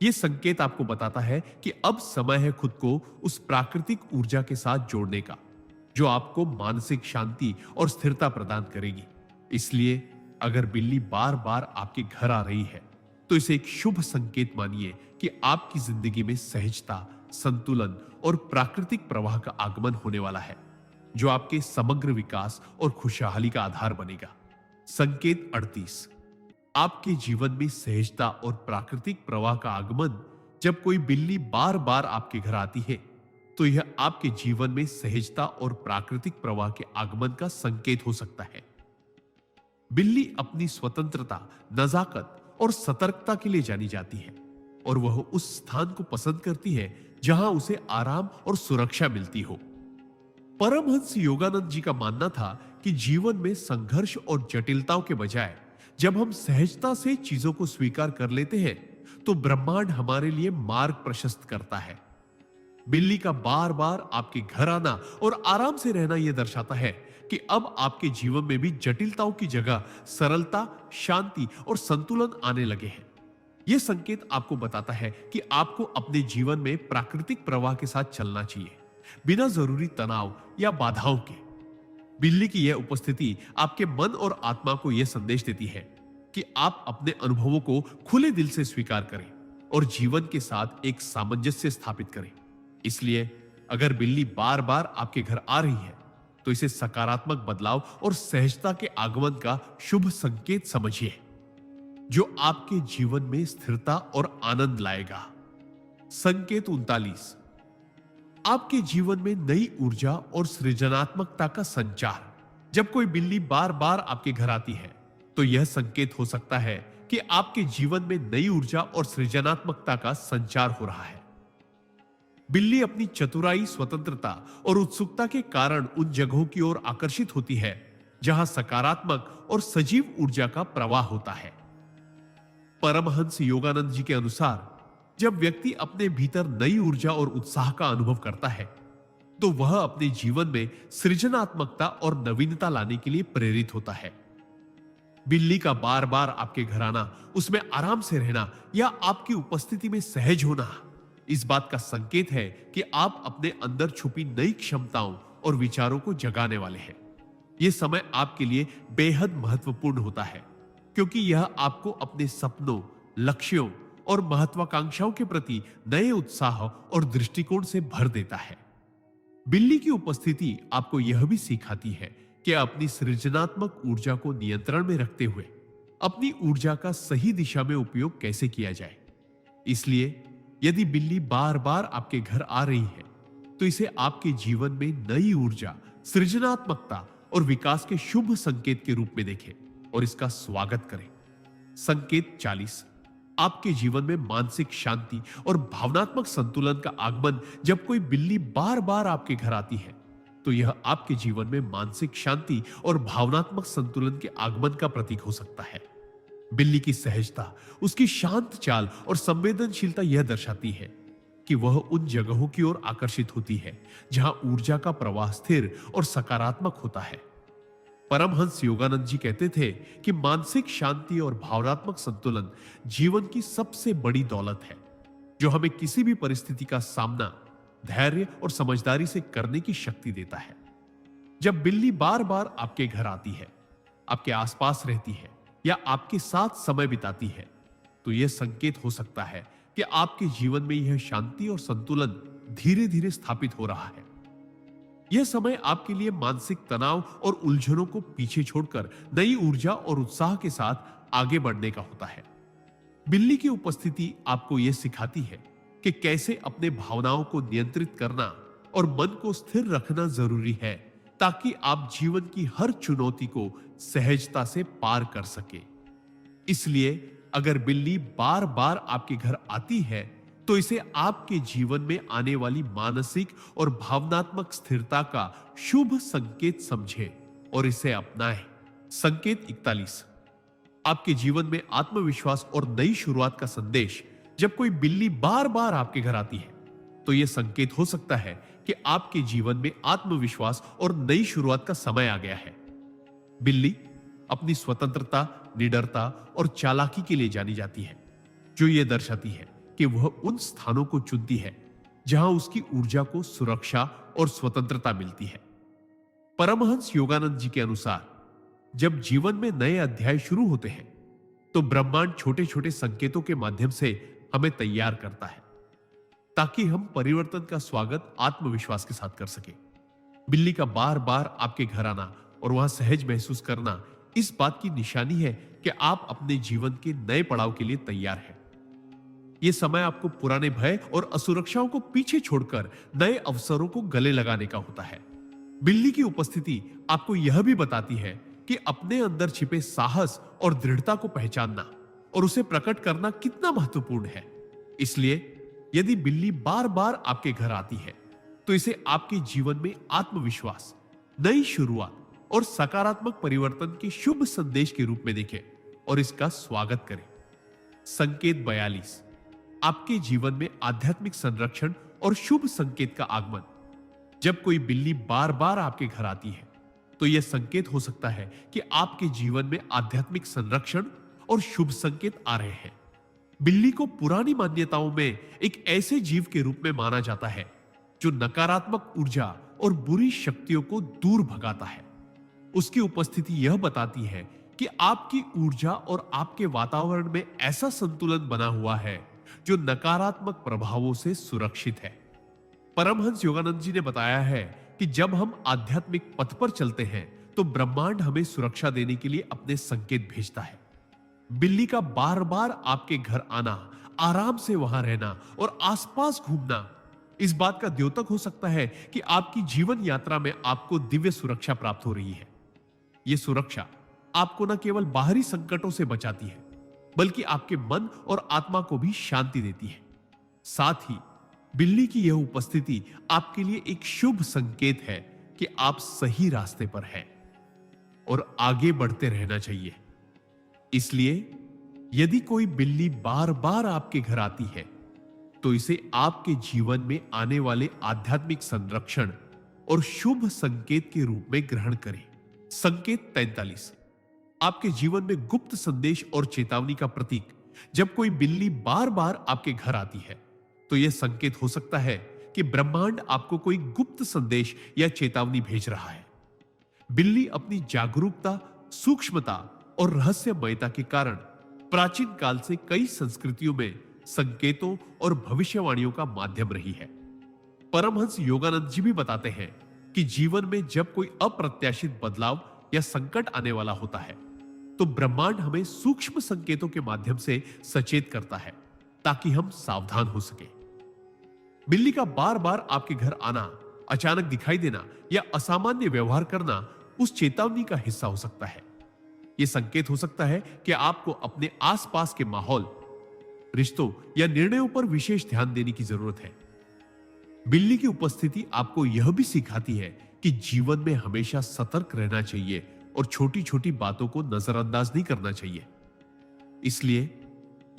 यह संकेत आपको बताता है कि अब समय है खुद को उस प्राकृतिक ऊर्जा के साथ जोड़ने का, जो आपको मानसिक शांति और स्थिरता प्रदान करेगी। इसलिए अगर बिल्ली बार बार आपके घर आ रही है तो इसे एक शुभ संकेत मानिए कि आपकी जिंदगी में सहजता, संतुलन और प्राकृतिक प्रवाह का आगमन होने वाला है, जो आपके समग्र विकास और खुशहाली का आधार बनेगा। संकेत 38, आपके जीवन में सहजता और प्राकृतिक प्रवाह का आगमन। जब कोई बिल्ली बार बार आपके घर आती है तो यह आपके जीवन में सहजता और प्राकृतिक प्रवाह के आगमन का संकेत हो सकता है। बिल्ली अपनी स्वतंत्रता, नजाकत और सतर्कता के लिए जानी जाती है और वह उस स्थान को पसंद करती है जहां उसे आराम और सुरक्षा मिलती हो। परमहंस योगानंद जी का मानना था कि जीवन में संघर्ष और जटिलताओं के बजाय जब हम सहजता से चीजों को स्वीकार कर लेते हैं तो ब्रह्मांड हमारे लिए मार्ग प्रशस्त करता है। बिल्ली का बार बार आपके घर आना और आराम से रहना यह दर्शाता है कि अब आपके जीवन में भी जटिलताओं की जगह सरलता, शांति और संतुलन आने लगे हैं। यह संकेत आपको बताता है कि आपको अपने जीवन में प्राकृतिक प्रवाह के साथ चलना चाहिए, बिना जरूरी तनाव या बाधाओं के। बिल्ली की यह उपस्थिति आपके मन और आत्मा को यह संदेश देती है कि आप अपने अनुभवों को खुले दिल से स्वीकार करें और जीवन के साथ एक सामंजस्य स्थापित करें। इसलिए अगर बिल्ली बार बार आपके घर आ रही है तो इसे सकारात्मक बदलाव और सहजता के आगमन का शुभ संकेत समझिए, जो आपके जीवन में स्थिरता और आनंद लाएगा। संकेत 39, आपके जीवन में नई ऊर्जा और सृजनात्मकता का संचार। जब कोई बिल्ली बार बार आपके घर आती है तो यह संकेत हो सकता है कि आपके जीवन में नई ऊर्जा और सृजनात्मकता का संचार हो रहा है। बिल्ली अपनी चतुराई, स्वतंत्रता और उत्सुकता के कारण उन जगहों की ओर आकर्षित होती है जहां सकारात्मक और सजीव ऊर्जा का प्रवाह होता है। परमहंस योगानंद जी के अनुसार जब व्यक्ति अपने भीतर नई ऊर्जा और उत्साह का अनुभव करता है तो वह अपने जीवन में सृजनात्मकता और नवीनता लाने के लिए प्रेरित होता है। बिल्ली का बार बार आपके घर आना, उसमें आराम से रहना या आपकी उपस्थिति में सहज होना इस बात का संकेत है कि आप अपने अंदर छुपी नई क्षमताओं और विचारों को जगाने वाले हैं। यह समय आपके लिए बेहद महत्वपूर्ण होता है क्योंकि यह आपको अपने सपनों, लक्ष्यों और महत्वाकांक्षाओं के प्रति नए उत्साह और दृष्टिकोण से भर देता है। बिल्ली की उपस्थिति आपको यह भी सिखाती है कि अपनी सृजनात्मक ऊर्जा को नियंत्रण में रखते हुए अपनी ऊर्जा का सही दिशा में उपयोग कैसे किया जाए। इसलिए यदि बिल्ली बार बार आपके घर आ रही है तो इसे आपके जीवन में नई ऊर्जा, सृजनात्मकता और विकास के शुभ संकेत के रूप में देखें और इसका स्वागत करें। संकेत 40, आपके जीवन में मानसिक शांति और भावनात्मक संतुलन का आगमन। जब कोई बिल्ली बार बार आपके घर आती है तो यह आपके जीवन में मानसिक शांति और भावनात्मक संतुलन के आगमन का प्रतीक हो सकता है। बिल्ली की सहजता, उसकी शांत चाल और संवेदनशीलता यह दर्शाती है कि वह उन जगहों की ओर आकर्षित होती है जहां ऊर्जा का प्रवाह स्थिर और सकारात्मक होता है। परमहंस योगानंद जी कहते थे कि मानसिक शांति और भावनात्मक संतुलन जीवन की सबसे बड़ी दौलत है जो हमें किसी भी परिस्थिति का सामना धैर्य और समझदारी से करने की शक्ति देता है। जब बिल्ली बार बार आपके घर आती है, आपके आसपास रहती है या आपके साथ समय बिताती है तो यह संकेत हो सकता है कि आपके जीवन में यह शांति और संतुलन धीरे धीरे स्थापित हो रहा है। यह समय आपके लिए मानसिक तनाव और उलझनों को पीछे छोड़कर नई ऊर्जा और उत्साह के साथ आगे बढ़ने का होता है। बिल्ली की उपस्थिति आपको यह सिखाती है कि कैसे अपने भावनाओं को नियंत्रित करना और मन को स्थिर रखना जरूरी है ताकि आप जीवन की हर चुनौती को सहजता से पार कर सके। इसलिए अगर बिल्ली बार बार आपके घर आती है तो इसे आपके जीवन में आने वाली मानसिक और भावनात्मक स्थिरता का शुभ संकेत समझे और इसे अपनाएं। संकेत 41, आपके जीवन में आत्मविश्वास और नई शुरुआत का संदेश। जब कोई बिल्ली बार बार आपके घर आती है तो यह संकेत हो सकता है कि आपके जीवन में आत्मविश्वास और नई शुरुआत का समय आ गया है। बिल्ली अपनी स्वतंत्रता, निडरता और चालाकी के लिए जानी जाती है जो यह दर्शाती है कि वह उन स्थानों को चुनती है जहां उसकी ऊर्जा को सुरक्षा और स्वतंत्रता मिलती है। परमहंस योगानंद जी के अनुसार जब जीवन में नए अध्याय शुरू होते हैं तो ब्रह्मांड छोटे छोटे संकेतों के माध्यम से हमें तैयार करता है ताकि हम परिवर्तन का स्वागत आत्मविश्वास के साथ कर सके। बिल्ली का बार बार आपके घर आना और वहां सहज महसूस करना इस बात की निशानी है कि आप अपने जीवन के नए पड़ाव के लिए तैयार हैं। यह समय आपको पुराने भय और असुरक्षाओं को पीछे छोड़कर नए अवसरों को गले लगाने का होता है। बिल्ली की उपस्थिति आपको यह भी बताती है कि अपने अंदर छिपे साहस और दृढ़ता को पहचानना और उसे प्रकट करना कितना महत्वपूर्ण है। इसलिए यदि बिल्ली बार बार आपके घर आती है तो इसे आपके जीवन में आत्मविश्वास, नई शुरुआत और सकारात्मक परिवर्तन के शुभ संदेश के रूप में देखें और इसका स्वागत करें। संकेत 42, आपके जीवन में आध्यात्मिक संरक्षण और शुभ संकेत का आगमन। जब कोई बिल्ली बार बार आपके घर आती है तो यह संकेत हो सकता है कि आपके जीवन में आध्यात्मिक संरक्षण और शुभ संकेत आ रहे हैं। बिल्ली को पुरानी मान्यताओं में एक ऐसे जीव के रूप में माना जाता है जो नकारात्मक ऊर्जा और बुरी शक्तियों को दूर भगाता है। उसकी उपस्थिति यह बताती है कि आपकी ऊर्जा और आपके वातावरण में ऐसा संतुलन बना हुआ है जो नकारात्मक प्रभावों से सुरक्षित है। परमहंस योगानंद जी ने बताया है कि जब हम आध्यात्मिक पथ पर चलते हैं तो ब्रह्मांड हमें सुरक्षा देने के लिए अपने संकेत भेजता है। बिल्ली का बार बार आपके घर आना, आराम से वहां रहना और आसपास घूमना इस बात का द्योतक हो सकता है कि आपकी जीवन यात्रा में आपको दिव्य सुरक्षा प्राप्त हो रही है। यह सुरक्षा आपको न केवल बाहरी संकटों से बचाती है, बल्कि आपके मन और आत्मा को भी शांति देती है। साथ ही बिल्ली की यह उपस्थिति आपके लिए एक शुभ संकेत है कि आप सही रास्ते पर हैं और आगे बढ़ते रहना चाहिए। इसलिए यदि कोई बिल्ली बार बार आपके घर आती है, तो इसे आपके जीवन में आने वाले आध्यात्मिक संरक्षण और शुभ संकेत के रूप में ग्रहण करें। संकेत 43, आपके जीवन में गुप्त संदेश और चेतावनी का प्रतीक। जब कोई बिल्ली बार बार आपके घर आती है, तो यह संकेत हो सकता है कि ब्रह्मांड आपको कोई गुप्त संदेश या चेतावनी भेज रहा है। बिल्ली अपनी जागरूकता, सूक्ष्मता और रहस्यमयता के कारण प्राचीन काल से कई संस्कृतियों में संकेतों और भविष्यवाणियों का माध्यम रही है। परमहंस योगानंद जी भी बताते हैं कि जीवन में जब कोई अप्रत्याशित बदलाव या संकट आने वाला होता है, तो ब्रह्मांड हमें सूक्ष्म संकेतों के माध्यम से सचेत करता है ताकि हम सावधान हो सके। बिल्ली का बार बार आपके घर आना, अचानक दिखाई देना या असामान्य व्यवहार करना उस चेतावनी का हिस्सा हो सकता है। यह संकेत हो सकता है कि आपको अपने आसपास के माहौल, रिश्तों या निर्णयों पर विशेष ध्यान देने की जरूरत है। बिल्ली की उपस्थिति आपको यह भी सिखाती है कि जीवन में हमेशा सतर्क रहना चाहिए और छोटी छोटी बातों को नजरअंदाज नहीं करना चाहिए। इसलिए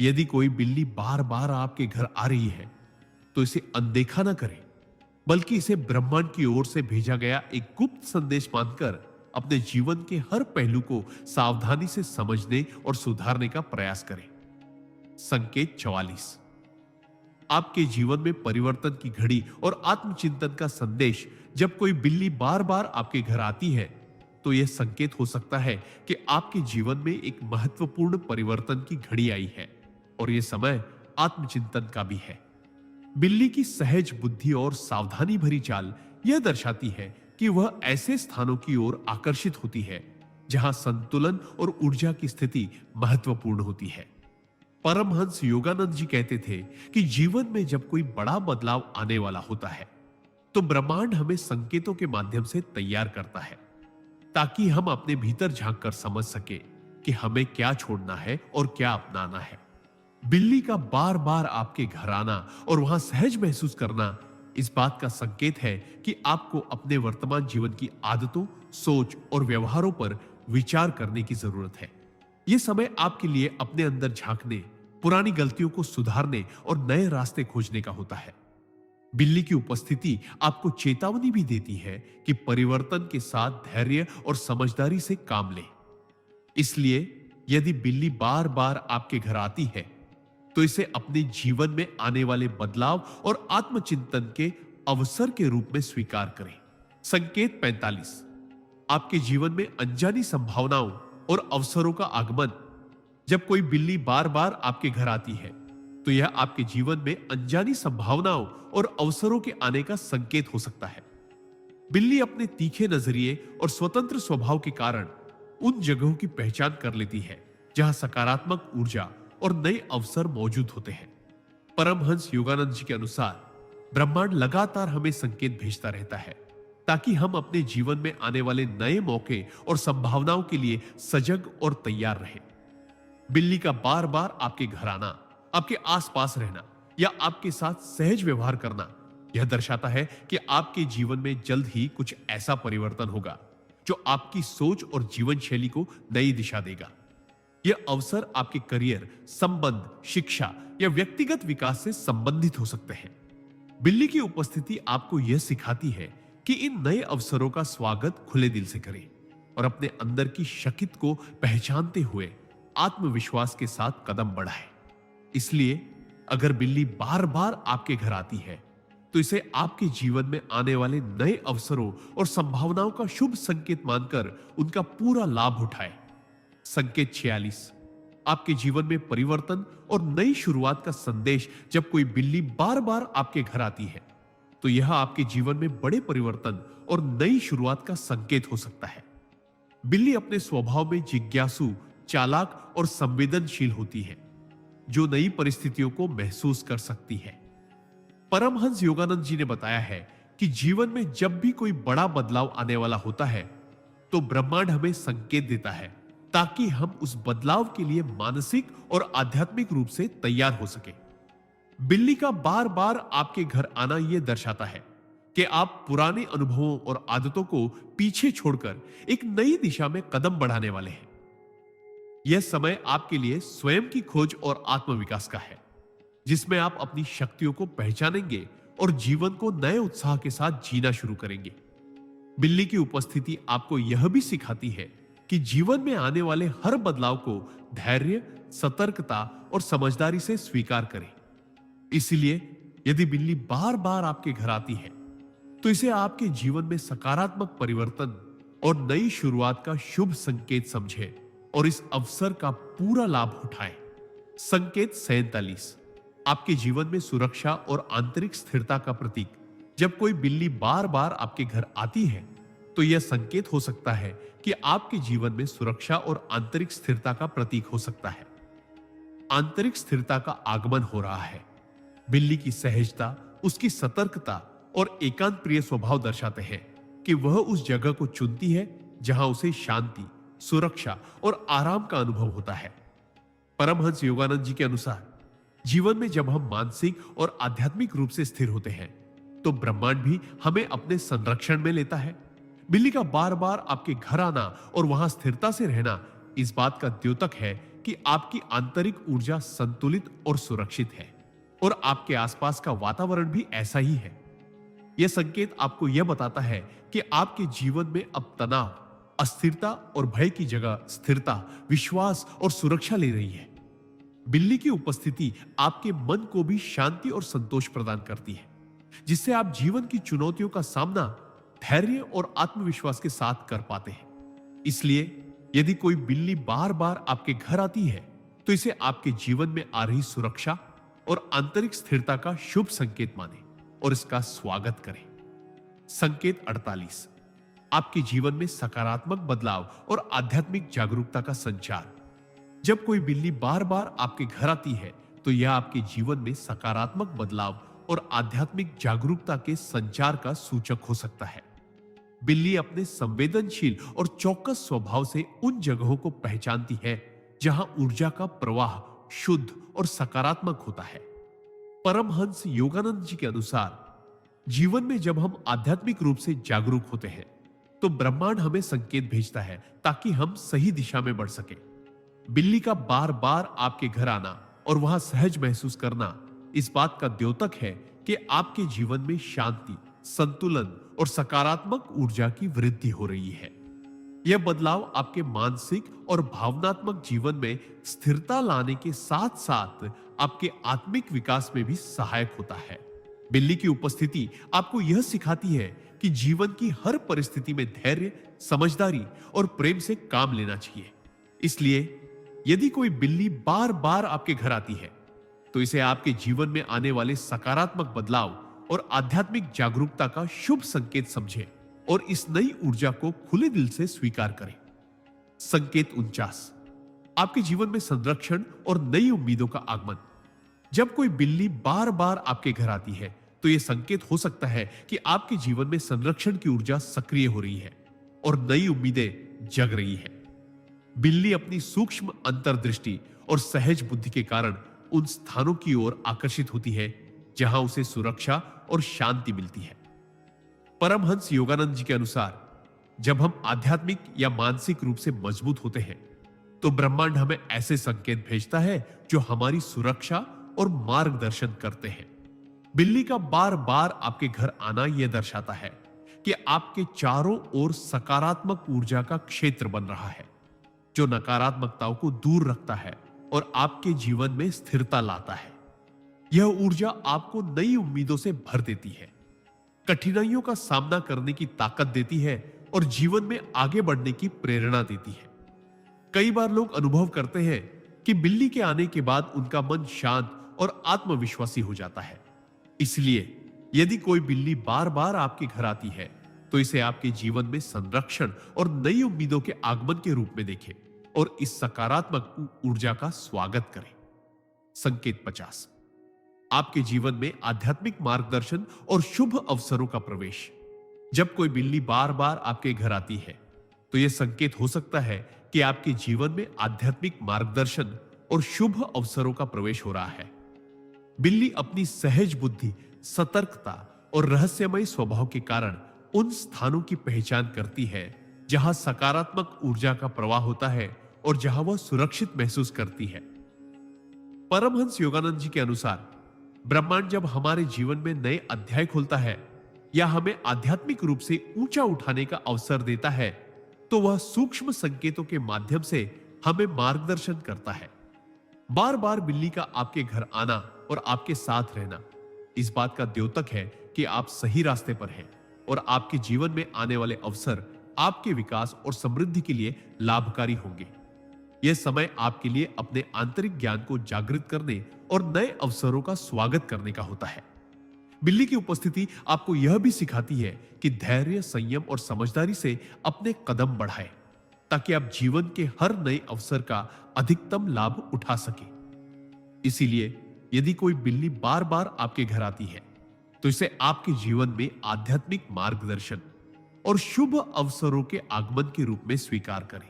यदि कोई बिल्ली बार बार आपके घर आ रही है, तो इसे अनदेखा ना करें, बल्कि इसे ब्रह्मांड की ओर से भेजा गया एक गुप्त संदेश मानकर अपने जीवन के हर पहलू को सावधानी से समझने और सुधारने का प्रयास करें। संकेत 44, आपके जीवन में परिवर्तन की घड़ी और आत्मचिंतन का संदेश। जब कोई बिल्ली बार बार आपके घर आती है, तो यह संकेत हो सकता है कि आपके जीवन में एक महत्वपूर्ण परिवर्तन की घड़ी आई है और यह समय आत्मचिंतन का भी है। बिल्ली की सहज बुद्धि और सावधानी भरी चाल यह दर्शाती है कि वह ऐसे स्थानों की ओर आकर्षित होती है जहां संतुलन और ऊर्जा की स्थिति महत्वपूर्ण होती है। परमहंस योगानंद जी कहते थे कि जीवन में जब कोई बड़ा बदलाव आने वाला होता है, तो ब्रह्मांड हमें संकेतों के माध्यम से तैयार करता है ताकि हम अपने भीतर झांककर समझ सके कि हमें क्या छोड़ना है और क्या अपनाना है। बिल्ली का बार बार आपके घर आना और वहां सहज महसूस करना इस बात का संकेत है कि आपको अपने वर्तमान जीवन की आदतों, सोच और व्यवहारों पर विचार करने की जरूरत है। यह समय आपके लिए अपने अंदर झांकने, पुरानी गलतियों को सुधारने और नए रास्ते खोजने का होता है। बिल्ली की उपस्थिति आपको चेतावनी भी देती है कि परिवर्तन के साथ धैर्य और समझदारी से काम लें। इसलिए यदि बिल्ली बार बार आपके घर आती है, तो इसे अपने जीवन में आने वाले बदलाव और आत्मचिंतन के अवसर के रूप में स्वीकार करें। संकेत 45, आपके जीवन में अनजानी संभावनाओं और अवसरों का आगमन। जब कोई बिल्ली बार बार आपके घर आती है, तो यह आपके जीवन में अनजानी संभावनाओं और अवसरों के आने का संकेत हो सकता है। बिल्ली अपने तीखे नजरिए और स्वतंत्र स्वभाव के कारण उन जगहों की पहचान कर लेती है जहां सकारात्मक ऊर्जा और नए अवसर मौजूद होते हैं। परमहंस योगानंद जी के अनुसार ब्रह्मांड लगातार हमें संकेत भेजता रहता है ताकि हम अपने जीवन में आने वाले नए मौके और संभावनाओं के लिए सजग और तैयार रहें। बिल्ली का बार बार आपके घर आना, आपके आसपास रहना या आपके साथ सहज व्यवहार करना यह दर्शाता है कि आपके जीवन में जल्द ही कुछ ऐसा परिवर्तन होगा जो आपकी सोच और जीवन शैली को नई दिशा देगा। यह अवसर आपके करियर, संबंध, शिक्षा या व्यक्तिगत विकास से संबंधित हो सकते हैं। बिल्ली की उपस्थिति आपको यह सिखाती है कि इन नए अवसरों का स्वागत खुले दिल से करें और अपने अंदर की शक्ति को पहचानते हुए आत्मविश्वास के साथ कदम बढ़ाएं। इसलिए अगर बिल्ली बार बार आपके घर आती है, तो इसे आपके जीवन में आने वाले नए अवसरों और संभावनाओं का शुभ संकेत मानकर उनका पूरा लाभ उठाएं। संकेत 46, आपके जीवन में परिवर्तन और नई शुरुआत का संदेश। जब कोई बिल्ली बार बार आपके घर आती है, तो यह आपके जीवन में बड़े परिवर्तन और नई शुरुआत का संकेत हो सकता है। बिल्ली अपने स्वभाव में जिज्ञासु, चालाक और संवेदनशील होती है, जो नई परिस्थितियों को महसूस कर सकती है। परमहंस योगानंद जी ने बताया है कि जीवन में जब भी कोई बड़ा बदलाव आने वाला होता है, तो ब्रह्मांड हमें संकेत देता है ताकि हम उस बदलाव के लिए मानसिक और आध्यात्मिक रूप से तैयार हो सके। बिल्ली का बार बार आपके घर आना यह दर्शाता है कि आप पुराने अनुभवों और आदतों को पीछे छोड़कर एक नई दिशा में कदम बढ़ाने वाले हैं। यह समय आपके लिए स्वयं की खोज और आत्मविकास का है, जिसमें आप अपनी शक्तियों को पहचानेंगे और जीवन को नए उत्साह के साथ जीना शुरू करेंगे। बिल्ली की उपस्थिति आपको यह भी सिखाती है कि जीवन में आने वाले हर बदलाव को धैर्य, सतर्कता और समझदारी से स्वीकार करें। इसलिए यदि बिल्ली बार बार आपके घर आती है, तो इसे आपके जीवन में सकारात्मक परिवर्तन और नई शुरुआत का शुभ संकेत समझें और इस अवसर का पूरा लाभ उठाएं। संकेत 47 आपके जीवन में सुरक्षा और आंतरिक स्थिरता का प्रतीक। जब कोई बिल्ली बार बार आपके घर आती है, तो यह संकेत हो सकता है कि आपके जीवन में सुरक्षा और आंतरिक स्थिरता का प्रतीक हो सकता है। आंतरिक स्थिरता का आगमन हो रहा है। बिल्ली की सहजता, उसकी सतर्कता और एकांत प्रिय स्वभाव दर्शाते हैं कि वह उस जगह को चुनती है जहां उसे शांति, सुरक्षा और आराम का अनुभव होता है। परमहंस योगानंद जी के अनुसार जीवन में जब हम मानसिक और आध्यात्मिक रूप से स्थिर होते हैं, तो ब्रह्मांड भी हमें अपने संरक्षण में लेता है। बिल्ली का बार बार आपके घर आना और वहां स्थिरता से रहना इस बात का द्योतक है कि आपकी आंतरिक ऊर्जा संतुलित और सुरक्षित है और आपके आसपास का वातावरण भी ऐसा ही है। यह संकेत आपको यह बताता है कि आपके जीवन में अब तनाव, अस्थिरता और भय की जगह स्थिरता, विश्वास और सुरक्षा ले रही है। बिल्ली की उपस्थिति आपके मन को भी शांति और संतोष प्रदान करती है, जिससे आप जीवन की चुनौतियों का सामना धैर्य और आत्मविश्वास के साथ कर पाते हैं। इसलिए यदि कोई बिल्ली बार बार आपके घर आती है, तो इसे आपके जीवन में आ रही सुरक्षा और आंतरिक स्थिरता का शुभ संकेत माने और इसका स्वागत करें। संकेत 48 आपके जीवन में सकारात्मक बदलाव और आध्यात्मिक जागरूकता का संचार। जब कोई बिल्ली बार बार आपके घर आती है, तो यह आपके जीवन में सकारात्मक बदलाव और आध्यात्मिक जागरूकता के संचार का सूचक हो सकता है। बिल्ली अपने संवेदनशील और चौकस स्वभाव से उन जगहों को पहचानती है जहां ऊर्जा का प्रवाह शुद्ध और सकारात्मक होता है। परमहंस योगानंद जी के अनुसार जीवन में जब हम आध्यात्मिक रूप से जागरूक होते हैं, तो ब्रह्मांड हमें संकेत भेजता है ताकि हम सही दिशा में बढ़ सके। बिल्ली का बार बार आपके घर आना और वहां सहज महसूस करना इस बात का द्योतक है कि आपके जीवन में शांति, संतुलन और सकारात्मक ऊर्जा की वृद्धि हो रही है। यह बदलाव आपके मानसिक और भावनात्मक जीवन में स्थिरता लाने के साथ साथ आपके आत्मिक विकास में भी सहायक होता है। बिल्ली की उपस्थिति आपको यह सिखाती है कि जीवन की हर परिस्थिति में धैर्य, समझदारी और प्रेम से काम लेना चाहिए। इसलिए यदि कोई बिल्ली बार बार आपके घर आती है, तो इसे आपके जीवन में आने वाले सकारात्मक बदलाव और आध्यात्मिक जागरूकता का शुभ संकेत समझें और इस नई ऊर्जा को खुले दिल से स्वीकार करें। संकेत 49 आपके जीवन में संरक्षण और नई उम्मीदों का आगमन। जब कोई बिल्ली बार बार आपके घर आती है, तो यह संकेत हो सकता है कि आपके जीवन में संरक्षण की ऊर्जा सक्रिय हो रही है और नई उम्मीदें जग रही है। बिल्ली अपनी सूक्ष्म अंतर्दृष्टि और सहज बुद्धि के कारण उन स्थानों की ओर आकर्षित होती है जहां उसे सुरक्षा और शांति मिलती है। परमहंस योगानंद जी के अनुसार जब हम आध्यात्मिक या मानसिक रूप से मजबूत होते हैं, तो ब्रह्मांड हमें ऐसे संकेत भेजता है जो हमारी सुरक्षा और मार्गदर्शन करते हैं। बिल्ली का बार बार आपके घर आना यह दर्शाता है कि आपके चारों ओर सकारात्मक ऊर्जा का क्षेत्र बन रहा है, जो नकारात्मकताओं को दूर रखता है और आपके जीवन में स्थिरता लाता है। यह ऊर्जा आपको नई उम्मीदों से भर देती है, कठिनाइयों का सामना करने की ताकत देती है और जीवन में आगे बढ़ने की प्रेरणा देती है। कई बार लोग अनुभव करते हैं कि बिल्ली के आने के बाद उनका मन शांत और आत्मविश्वासी हो जाता है। इसलिए यदि कोई बिल्ली बार बार आपके घर आती है, तो इसे आपके जीवन में संरक्षण और नई उम्मीदों के आगमन के रूप में देखें और इस सकारात्मक ऊर्जा का स्वागत करें। संकेत 50 आपके जीवन में आध्यात्मिक मार्गदर्शन और शुभ अवसरों का प्रवेश। जब कोई बिल्ली बार बार आपके घर आती है, तो यह संकेत हो सकता है कि आपके जीवन में आध्यात्मिक मार्गदर्शन और शुभ अवसरों का प्रवेश हो रहा है। बिल्ली अपनी सहज बुद्धि, सतर्कता और रहस्यमय स्वभाव के कारण उन स्थानों की पहचान करती है जहां सकारात्मक ऊर्जा का प्रवाह होता है और जहां वह सुरक्षित महसूस करती है। परमहंस योगानंद जी के अनुसार ब्रह्मांड जब हमारे जीवन में नए अध्याय खोलता है या हमें आध्यात्मिक रूप से ऊंचा उठाने का अवसर देता है, तो वह सूक्ष्म संकेतों के माध्यम से हमें मार्गदर्शन करता है। बार बार बिल्ली का आपके घर आना और आपके साथ रहना इस बात का द्योतक है कि आप सही रास्ते पर हैं और आपके जीवन में आने वाले अवसर आपके विकास और समृद्धि के लिए लाभकारी होंगे। यह समय आपके लिए अपने आंतरिक ज्ञान को जागृत करने और नए अवसरों का स्वागत करने का होता है। बिल्ली की उपस्थिति आपको यह भी सिखाती है कि धैर्य, संयम और समझदारी से अपने कदम बढ़ाएं, ताकि आप जीवन के हर नए अवसर का अधिकतम लाभ उठा सके। इसीलिए यदि कोई बिल्ली बार बार आपके घर आती है, तो इसे आपके जीवन में आध्यात्मिक मार्गदर्शन और शुभ अवसरों के आगमन के रूप में स्वीकार करें।